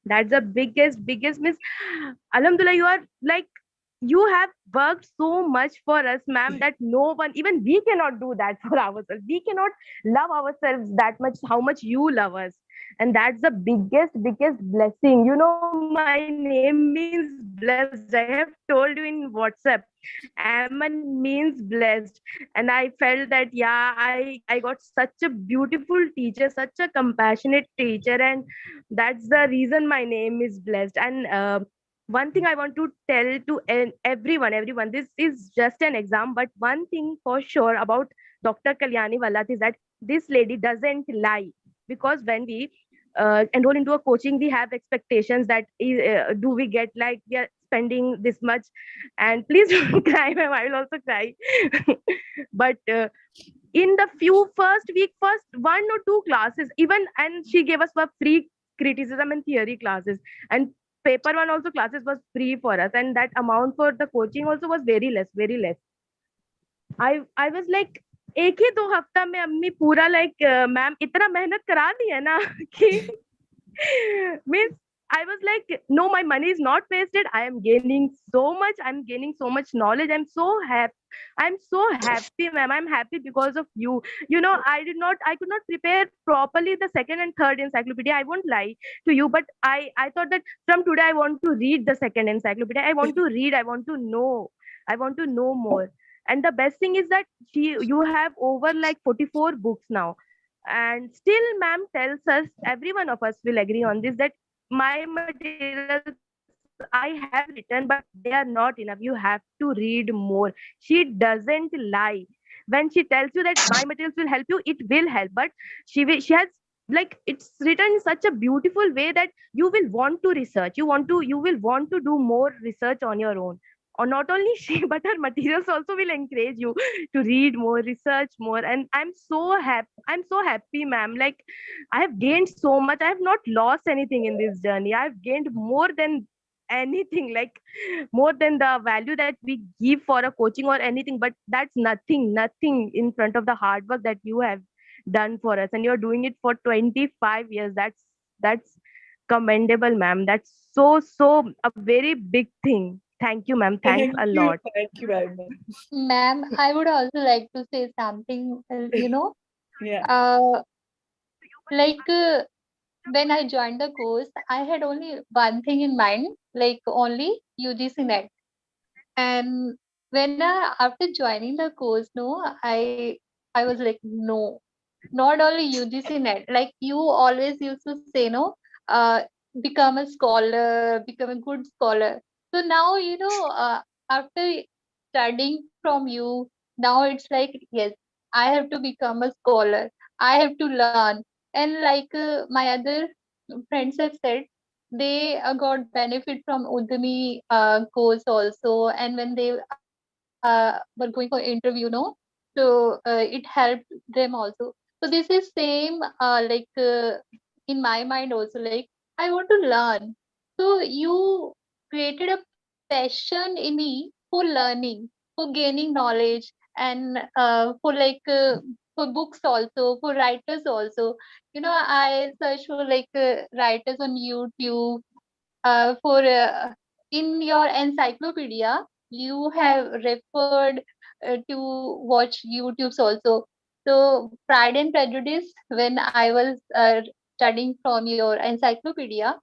That's the biggest miss. Alhamdulillah, you are like, you have worked so much for us, ma'am, that no one, even we cannot do that for ourselves. We cannot love ourselves that much, how much you love us. And that's the biggest blessing. You know, my name means blessed. I have told you in WhatsApp. Aman means blessed. And I felt that, yeah, I got such a beautiful teacher, such a compassionate teacher. And that's the reason my name is blessed. And one thing I want to tell to everyone, this is just an exam, but one thing for sure about Dr. Kalyani Vallath is that this lady doesn't lie. Because when we enroll into a coaching, we have expectations that do we get, like, we are spending this much. And please don't cry, ma'am, I will also cry. But in the few first week, first 1 or 2 classes even, and she gave us for free criticism and theory classes, and paper one also classes was free for us, and that amount for the coaching also was very less. I was like, एक ही 2 हफ्ता में अम्मी पूरा like, ma'am इतना मेहनत करा दी है ना कि means I was like, no, my money is not wasted. I am gaining so much. I'm gaining so much knowledge. I'm so happy. I'm so happy, ma'am. I'm happy because of you. You know, I could not prepare properly the second and third encyclopedia. I won't lie to you, but I thought that from today I want to read the second encyclopedia. I want to read. I want to know. I want to know more. And the best thing is that you have over like 44 books now. And still, ma'am tells us, every one of us will agree on this, that my materials I have written, but they are not enough. You have to read more. She doesn't lie. When she tells you that my materials will help you, it will help. But she has, like, it's written in such a beautiful way that you will want to research. You will want to do more research on your own. Or not only she, but her materials also will encourage you to read more, research more. And I'm so happy, ma'am. Like, I have gained so much. I have not lost anything in this journey. I've gained more than anything, like more than the value that we give for a coaching or anything. But that's nothing in front of the hard work that you have done for us. And you're doing it for 25 years. That's commendable, ma'am. That's so a very big thing. Thank you, ma'am. Thanks a lot. Thank you very much. Ma'am, I would also like to say something, Yeah. like when I joined the course, I had only one thing in mind, like only UGC NET. And when after joining the course, no, I was like, no, not only UGC NET. Like you always used to say, no, become a scholar, become a good scholar. So now, after studying from you, now it's like, yes, I have to become a scholar. I have to learn. And like my other friends have said, they got benefit from Udemy course also. And when they were going for interview, no, so it helped them also. So this is same in my mind also, like I want to learn. So you created a passion in me for learning, for gaining knowledge, and for books also, for writers also. I search for writers on YouTube. For In your encyclopedia, you have referred to watch YouTube's also. So Pride and Prejudice, when I was studying from your encyclopedia,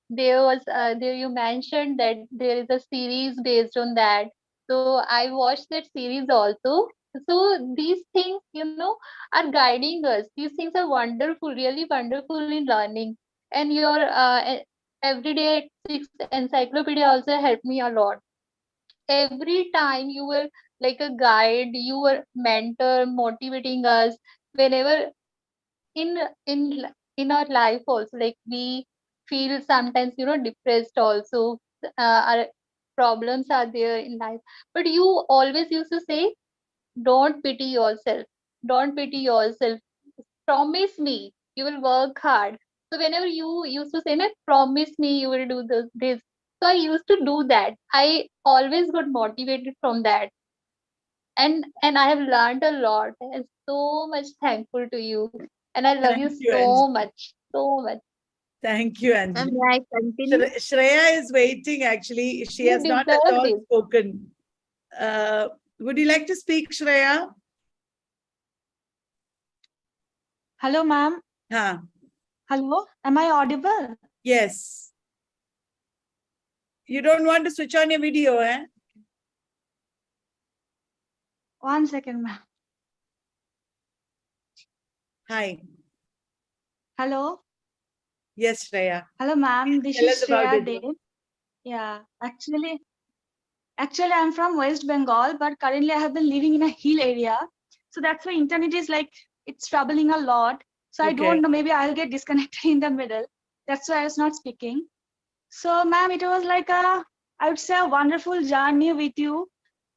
there you mentioned that there is a series based on that. So I watched that series also. So these things, are guiding us. These things are wonderful, really wonderful in learning. And your everyday six encyclopedia also helped me a lot. Every time you will like a guide, you were mentor, motivating us whenever in in in our life also, like we feel sometimes, depressed also. Our problems are there in life, but you always used to say, don't pity yourself, don't pity yourself, promise me you will work hard. So whenever you used to say, "Na, promise me you will do this," so I used to do that. I always got motivated from that, and I have learned a lot. I'm so much thankful to you, and I love you Thank you, so Anjali. much, so much. Thank you, Ma'am, Anjali. may I continue? Shreya is waiting actually. She You has not at deserve all this. spoken. Would you like to speak, Shreya? Hello, ma'am. Huh. Hello, am I audible? Yes. You don't want to switch on your video, eh? 1 second, ma'am. Hi. Hello. Yes, Shreya. Hello, ma'am. This Tell is us about Shreya it. Dev. Yeah, actually, I'm from West Bengal, but currently I have been living in a hill area. So that's why internet is like, it's troubling a lot. So I Okay. don't know, maybe I'll get disconnected in the middle. That's why I was not speaking. So, ma'am, it was like I would say a wonderful journey with you.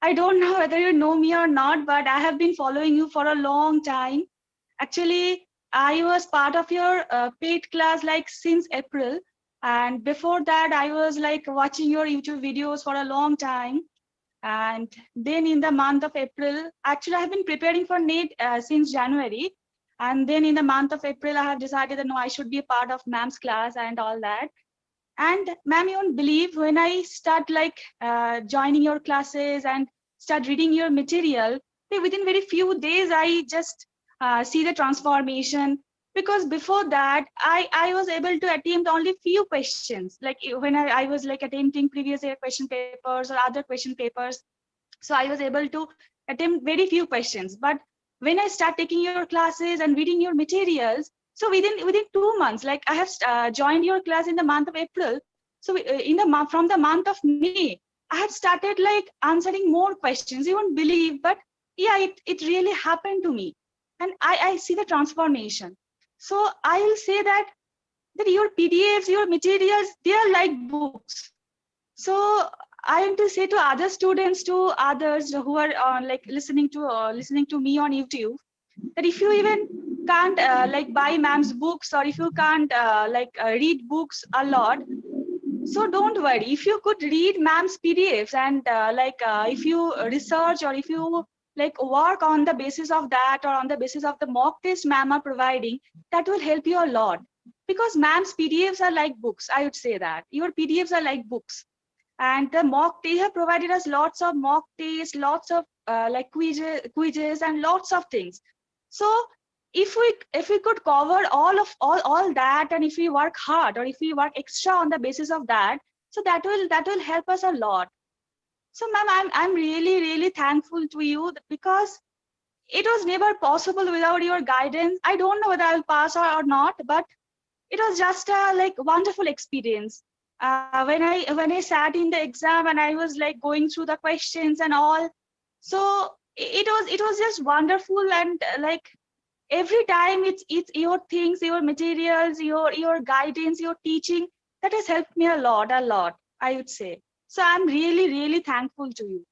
I don't know whether you know me or not, but I have been following you for a long time. Actually, I was part of your paid class like since April. And before that, I was like watching your YouTube videos for a long time. And then in the month of April, actually, I have been preparing for NET since January. And then in the month of April, I have decided that no, I should be a part of ma'am's class and all that. And ma'am, you won't believe when I start like joining your classes and start reading your material, within very few days, I just see the transformation. Because before that, I was able to attempt only few questions. Like when I was like attempting previous year question papers or other question papers. So I was able to attempt very few questions. But when I start taking your classes and reading your materials, so within 2 months, like I have joined your class in the month of April. So in the month from the month of May, I had started like answering more questions. You won't believe, but yeah, it really happened to me, and I see the transformation. So I will say that your PDFs, your materials, they are like books. So I am to say to other students, to others who are like listening to me on YouTube, that if you even can't like buy ma'am's books, or if you can't read books a lot, so don't worry. If you could read ma'am's PDFs and if you research, or if you like work on the basis of that, or on the basis of the mock test ma'am are providing, that will help you a lot. Because ma'am's PDFs are like books. I would say that your PDFs are like books. And the mock, they have provided us lots of mock tests, lots of like quizzes and lots of things. So if we could cover all that, and if we work hard, or if we work extra on the basis of that, so that will help us a lot. So ma'am, I'm really thankful to you, because it was never possible without your guidance. I don't know whether I'll pass or not, but it was just a like wonderful experience. When I sat in the exam and I was like going through the questions and all, so it was just wonderful. And like every time, it's your things, your materials, your guidance, your teaching, that has helped me a lot, I would say. So I'm really thankful to you.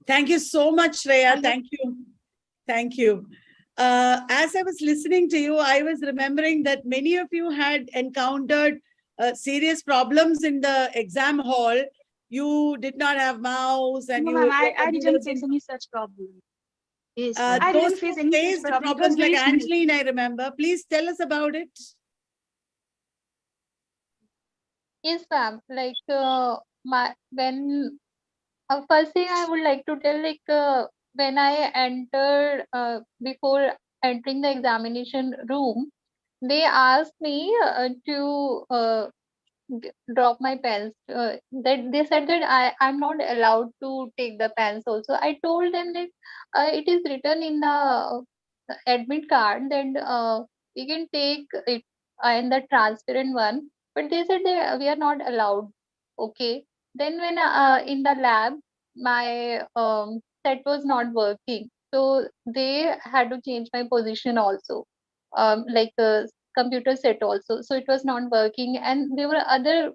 Thank you so much, Shreya. Hello. Thank you. Thank you. As I was listening to you, I was remembering that many of you had encountered serious problems in the exam hall. You did not have mouse, and No, you ma'am, your I computer didn't face didn't. any such problem. Yes, I Those didn't face who any such faced the problem. It was problems, like very smooth. Angeline, I remember. Please tell us about it. Yes, ma'am. Like my when first thing I would like to tell, like when I entered before entering the examination room, they asked me to drop my pens. That they said that I'm not allowed to take the pens. Also, I told them that it is written in the admit card that we can take it in the transparent one, but they said that we are not allowed. Okay. Then when in the lab, my set was not working. So they had to change my position also, like a computer set also. So it was not working, and there were other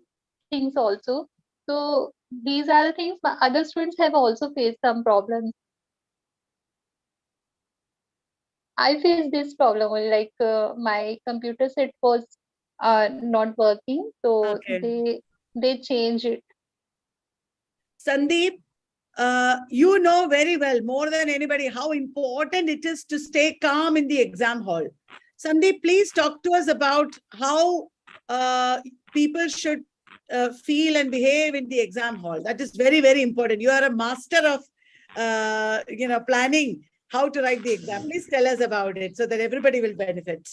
things also. So these are the things, but other students have also faced some problems. I faced this problem only, like my computer set was not working, so Okay. they changed it. Sandeep, you know very well, more than anybody, how important it is to stay calm in the exam hall. Sandeep, please talk to us about how people should feel and behave in the exam hall. That is very, very important. You are a master of, planning how to write the exam. Please tell us about it so that everybody will benefit.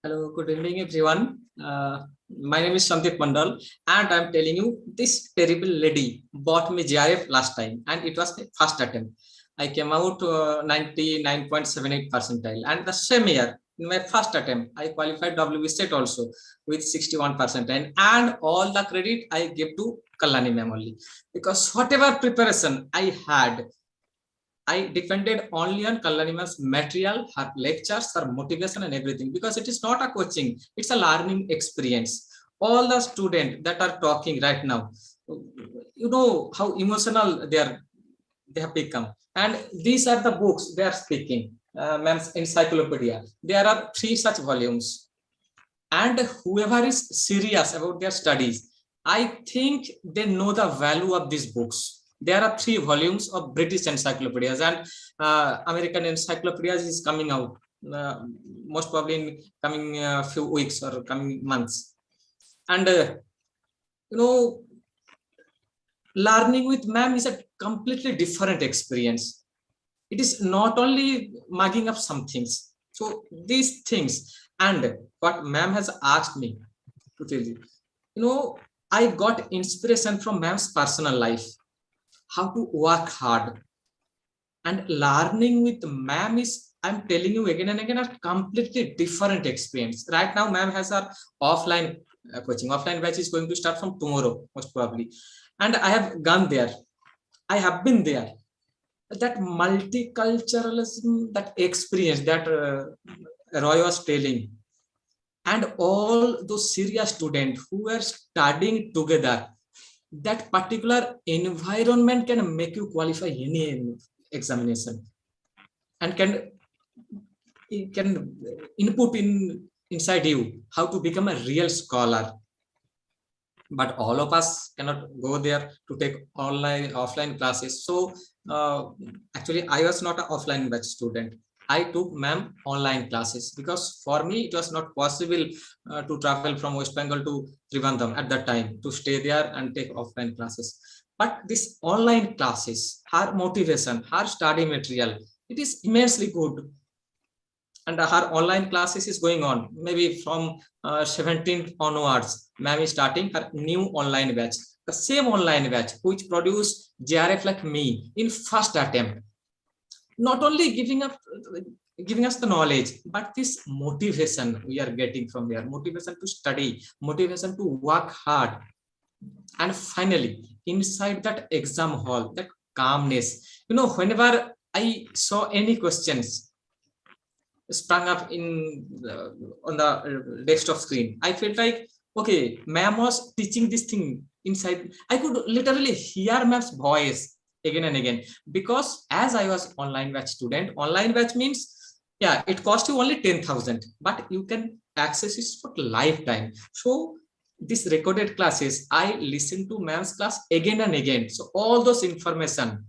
Hello, good evening, everyone. My name is Sandeep Mandal, and I'm telling you, this terrible lady bought me GRF last time, and it was my first attempt. I came out 99.78 percentile, and the same year, in my first attempt, I qualified WB state also with 61 percentile, and all the credit I give to Kalani ma'am only, because whatever preparation I had, I depended only on Kalanima's material, her lectures, her motivation and everything, because it is not a coaching, it's a learning experience. All the students that are talking right now, you know how emotional they have become. And these are the books they are speaking, ma'am's encyclopedia. There are 3 such volumes. And whoever is serious about their studies, I think they know the value of these books. There are 3 volumes of British encyclopedias, and American encyclopedias is coming out most probably in coming few weeks or coming months. And learning with ma'am is a completely different experience. It is not only mugging up some things. So these things, and what ma'am has asked me to tell you, I got inspiration from ma'am's personal life, how to work hard. And learning with ma'am is, I'm telling you again and again, a completely different experience. Right now, ma'am has our offline coaching. Offline batch is going to start from tomorrow, most probably. And I have gone there. I have been there. That multiculturalism, that experience that Roy was telling, and all those serious students who are studying together, that particular environment can make you qualify any examination, and can input inside you how to become a real scholar. But all of us cannot go there to take offline classes. So actually I was not an offline batch student. I took ma'am online classes, because for me it was not possible to travel from West Bengal to Trivandrum at that time to stay there and take offline classes. But this online classes, her motivation, her study material, it is immensely good. And her online classes is going on. Maybe from 17th onwards, ma'am is starting her new online batch. The same online batch which produced GRF like me in first attempt. Not only giving us the knowledge, but this motivation we are getting from there, motivation to study, motivation to work hard. And finally, inside that exam hall, that calmness, whenever I saw any questions sprung up on the desktop screen, I felt like, okay, ma'am was teaching this thing inside. I could literally hear ma'am's voice again and again, because as I was online batch student, online batch means, yeah, it costs you only 10,000, but you can access it for lifetime. So these recorded classes, I listen to ma'am's class again and again. So all those information,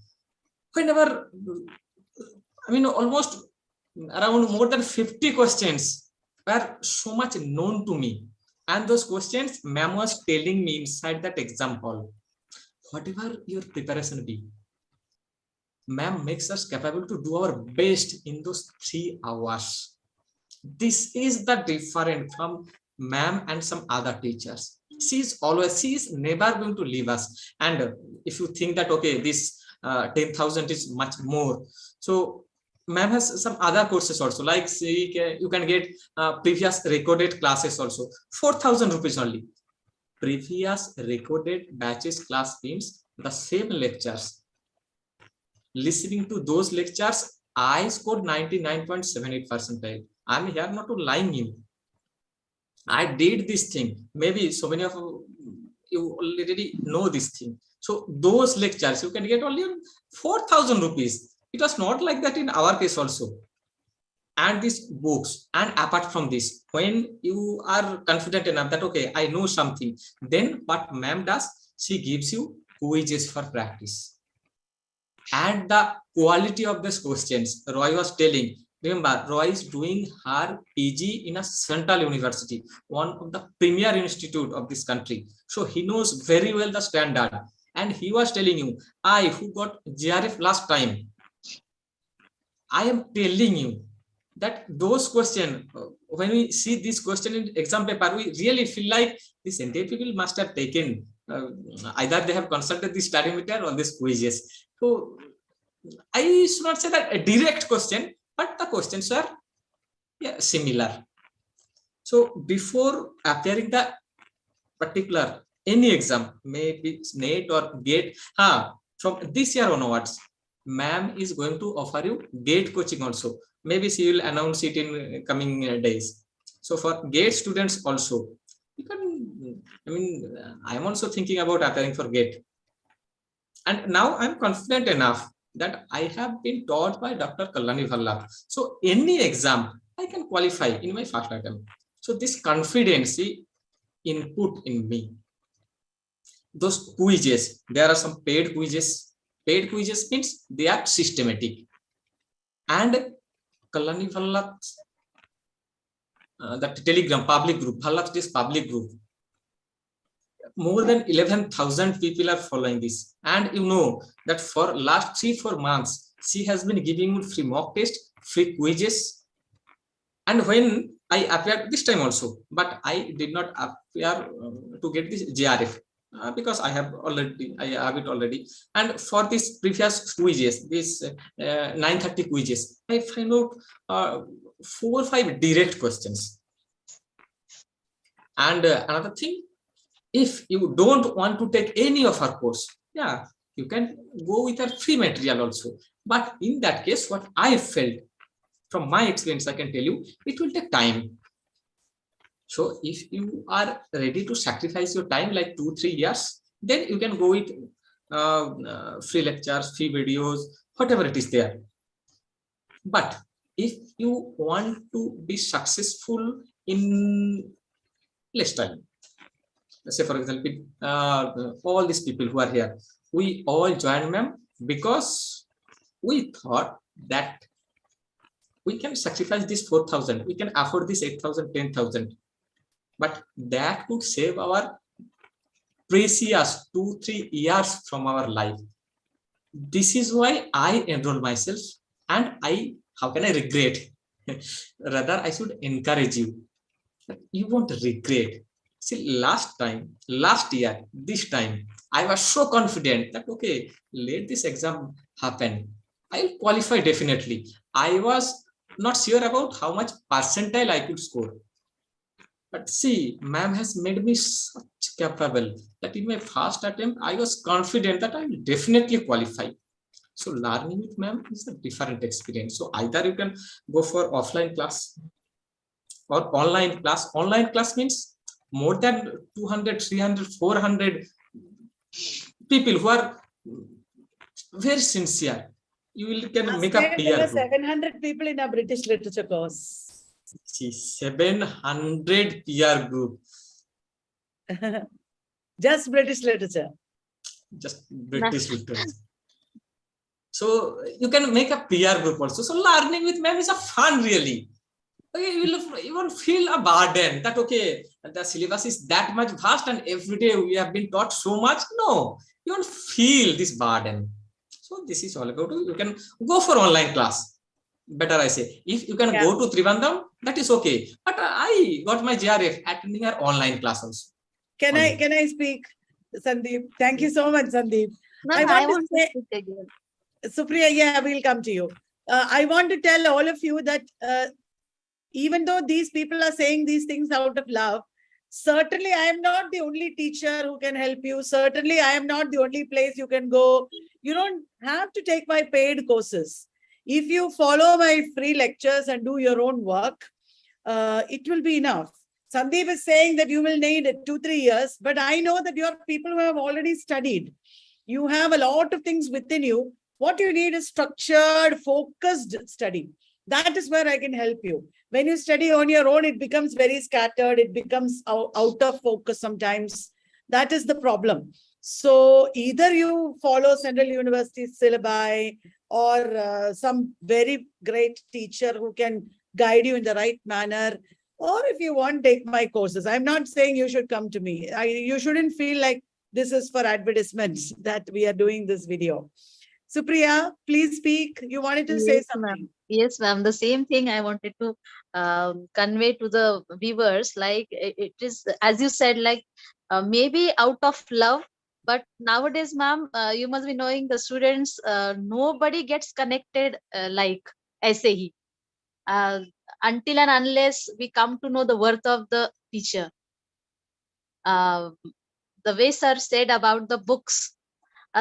whenever, almost around more than 50 questions were so much known to me. And those questions ma'am was telling me inside that exam hall. Whatever your preparation be, ma'am makes us capable to do our best in those 3 hours. This is the different from ma'am and some other teachers. She is never going to leave us. And if you think that, okay, this 10,000 is much more, so ma'am has some other courses also, like you can get previous recorded classes also, 4,000 rupees only. Previous recorded batches class means the same lectures, listening to those lectures, I scored 99.78 percentile. I'm here not to lying you. I did this thing. Maybe so many of you already know this thing. So those lectures you can get only 4,000 rupees. It was not like that in our case also. And these books, and apart from this, when you are confident enough that okay, I know something, then what ma'am does, she gives you quizzes for practice. And the quality of these questions, Roy was telling, remember, Roy is doing her PG in a central university, one of the premier institute of this country. So he knows very well the standard. And he was telling you, I who got GRF last time, I am telling you that those questions, when we see this question in exam paper, we really feel like this NTA people must have taken, either they have consulted this study material or this quizzes. So I should not say that a direct question, but the questions are similar. So before appearing the particular any exam, maybe NET or GATE, from this year onwards, ma'am is going to offer you GATE coaching also. Maybe she will announce it in coming days. So for GATE students also, you can, I mean, I'm also thinking about appearing for GATE. And now I'm confident enough that I have been taught by Dr. Kalani Vallabh. So any exam, I can qualify in my first attempt. So this confidence input in me. Those quizzes, there are some paid quizzes. Paid quizzes means they are systematic. And Kalani Vallabh, that Telegram public group, Vallabh's public group, more than 11,000 people are following this. And you know that for last 3-4 months, she has been giving free mock test, free quizzes. And when I appeared this time also, but I did not appear to get this JRF because I have it already. And for this previous quizzes, this 930 quizzes, I find out 4 or 5 direct questions. And another thing, if you don't want to take any of our course, you can go with our free material also. But in that case, what I felt from my experience, I can tell you, it will take time. So if you are ready to sacrifice your time like 2-3 years, then you can go with free lectures, free videos, whatever it is there. But if you want to be successful in less time, let's say for example, all these people who are here, we all joined ma'am because we thought that we can sacrifice this 4,000, we can afford this 8,000, 10,000, but that could save our precious 2-3 years from our life. This is why I enrolled myself, and how can I regret? Rather, I should encourage you. You won't regret. See, last year, this time, I was so confident that, okay, let this exam happen. I will qualify definitely. I was not sure about how much percentile I could score. But see, ma'am has made me such capable that in my first attempt, I was confident that I will definitely qualify. So learning with ma'am is a different experience. So either you can go for offline class or online class. Online class means more than 200, 300, 400 people who are very sincere. You can make a peer group. 700 people in a British literature course. See, 700 peer group. Just British literature. Just British literature. So you can make a peer group also. So learning with ma'am is a fun really. Okay, you won't feel a burden that okay, the syllabus is that much vast and every day we have been taught so much. No, you won't feel this burden. So this is all about you. You can go for online class. Better I say, if you can go to Trivandrum, that is okay. But I got my GRF attending our online class also. Can I speak, Sandeep? Thank you so much, Sandeep. I want to say, Supriya, we'll come to you. I want to tell all of you that even though these people are saying these things out of love, Certainly, I am not the only teacher who can help you. Certainly, I am not the only place you can go. You don't have to take my paid courses. If you follow my free lectures and do your own work, it will be enough. Sandeep is saying that you will need 2-3 years, but I know that you are people who have already studied. You have a lot of things within you. What you need is structured, focused study. That is where I can help you. When you study on your own, it becomes very scattered. It becomes out of focus sometimes. That is the problem. So either you follow Central University syllabi or some very great teacher who can guide you in the right manner, or if you want, take my courses. I'm not saying you should come to me. You shouldn't feel like this is for advertisements that we are doing this video. Supriya, please speak. You wanted to say something. Yes, ma'am. The same thing I wanted to convey to the viewers. Like it is, as you said, like maybe out of love, but nowadays, ma'am, you must be knowing the students. Nobody gets connected like SAE until and unless we come to know the worth of the teacher. The way sir said about the books.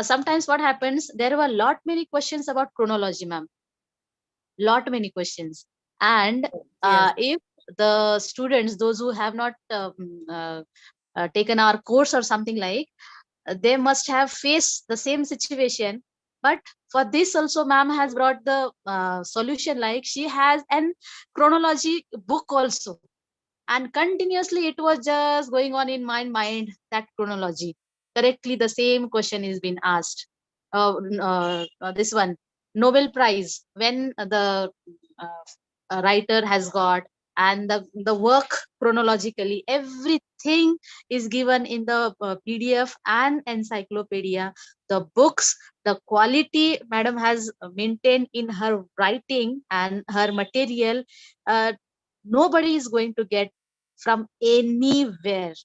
Sometimes what happens, there were many questions about chronology, ma'am. Many questions. And if the students, those who have not taken our course or something like, they must have faced the same situation. But for this also, ma'am has brought the solution, like she has an chronology book also. And continuously it was just going on in my mind, that chronology. Correctly, the same question is being asked. This one, Nobel Prize, when the writer has got, and the work chronologically, everything is given in the PDF and encyclopedia. The books, the quality madam has maintained in her writing and her material. Nobody is going to get from anywhere.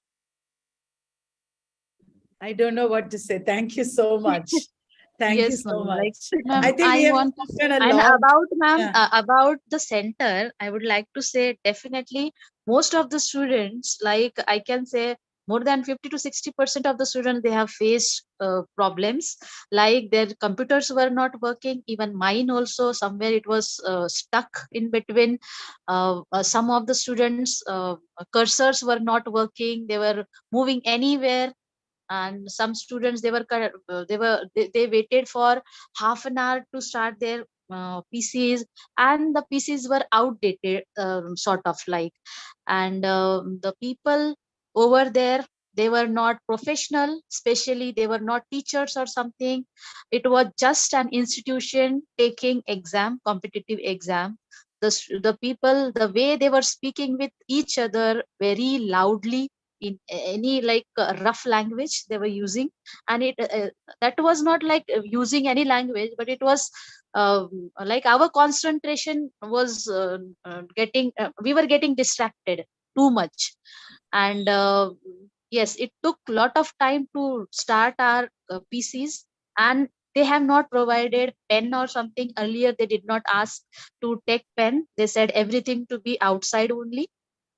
I don't know what to say. Thank you so much. Thank you so much. Like, I think we have spoken a lot. about, ma'am, about the center, I would like to say definitely most of the students, like I can say more than 50 to 60% of the students, they have faced problems, like their computers were not working. Even mine also, somewhere it was stuck in between. Some of the students cursors were not working, they were moving anywhere. And some students, they waited for half an hour to start their PCs, and the PCs were outdated, sort of like. And the people over there, they were not professional, especially they were not teachers or something. It was just an institution taking exam, competitive exam. The people, the way they were speaking with each other very loudly, in any like rough language they were using. And it that was not like using any language, but it was like our concentration was getting we were getting distracted too much. And yes, it took a lot of time to start our PCs. And they have not provided pen or something. Earlier they did not ask to take pen, they said everything to be outside only.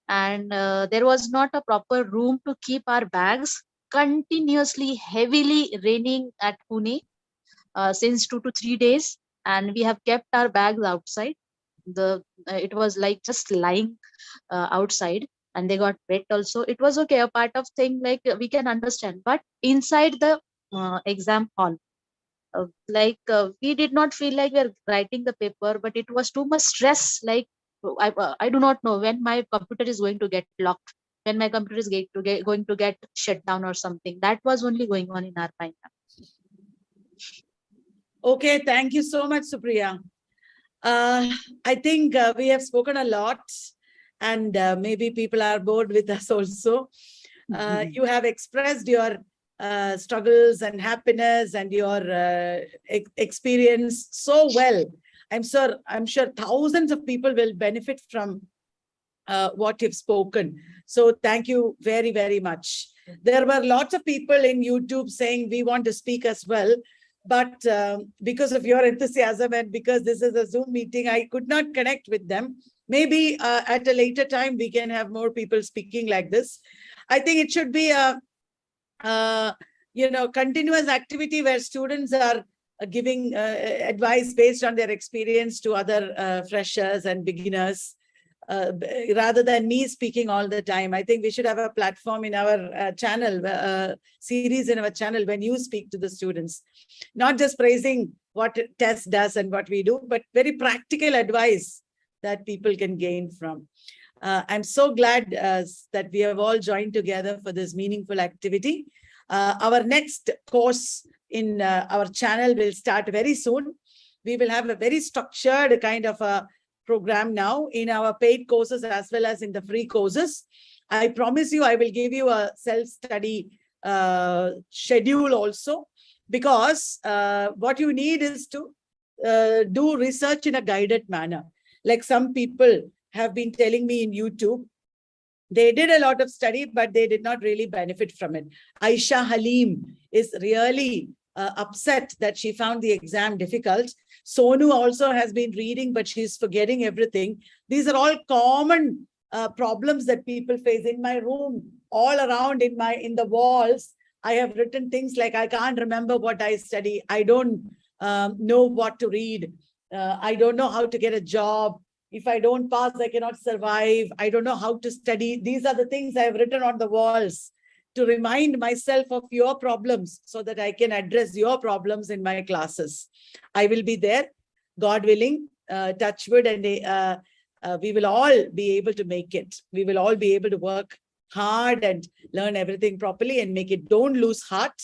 And there was not a proper room to keep our bags. Continuously heavily raining at Pune since 2 to 3 days, and we have kept our bags outside. It was like just lying outside, and they got wet also. It was okay, a part of thing, like we can understand. But inside the exam hall, we did not feel like we're writing the paper, but it was too much stress. Like I do not know when my computer is going to get locked, when my computer is going to get shut down or something. That was only going on in our mind. Okay, thank you so much, Supriya. I think we have spoken a lot, and maybe people are bored with us also. You have expressed your struggles and happiness and your experience so well. I'm sure thousands of people will benefit from what you've spoken. So thank you very, very much. There were lots of people in YouTube saying we want to speak as well. But because of your enthusiasm and because this is a Zoom meeting, I could not connect with them. Maybe at a later time, we can have more people speaking like this. I think it should be a, continuous activity where students are giving advice based on their experience to other freshers and beginners, rather than me speaking all the time. I think we should have a platform in our channel, series in our channel, when you speak to the students, not just praising what TES does and what we do, but very practical advice that people can gain from. I'm so glad that we have all joined together for this meaningful activity. Our next course in our channel will start very soon. We will have a very structured kind of a program now in our paid courses as well as in the free courses. I promise you, I will give you a self-study schedule also, because what you need is to do research in a guided manner. Like some people have been telling me in YouTube, they did a lot of study, but they did not really benefit from it. Aisha Halim is really upset that she found the exam difficult. Sonu also has been reading, but she's forgetting everything. These are all common problems that people face. In my room, all around in the walls, I have written things like, I can't remember what I study. I don't know what to read. I don't know how to get a job. If I don't pass, I cannot survive. I don't know how to study. These are the things I have written on the walls to remind myself of your problems so that I can address your problems in my classes. I will be there, God willing, touch wood, and we will all be able to make it. We will all be able to work hard and learn everything properly and make it. Don't lose heart.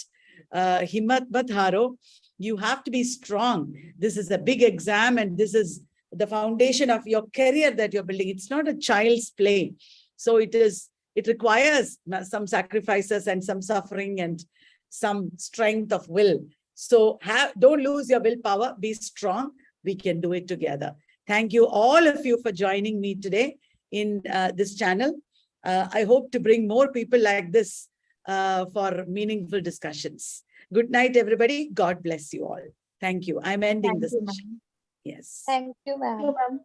Himmat mat haro. You have to be strong. This is a big exam, and this is the foundation of your career that you're building. It's not a child's play. So it requires some sacrifices and some suffering and some strength of will. So don't lose your willpower. Be strong. We can do it together. Thank you, all of you, for joining me today in this channel. I hope to bring more people like this for meaningful discussions. Good night, everybody. God bless you all. Thank you. I'm ending this session. Yes. Thank you, ma'am.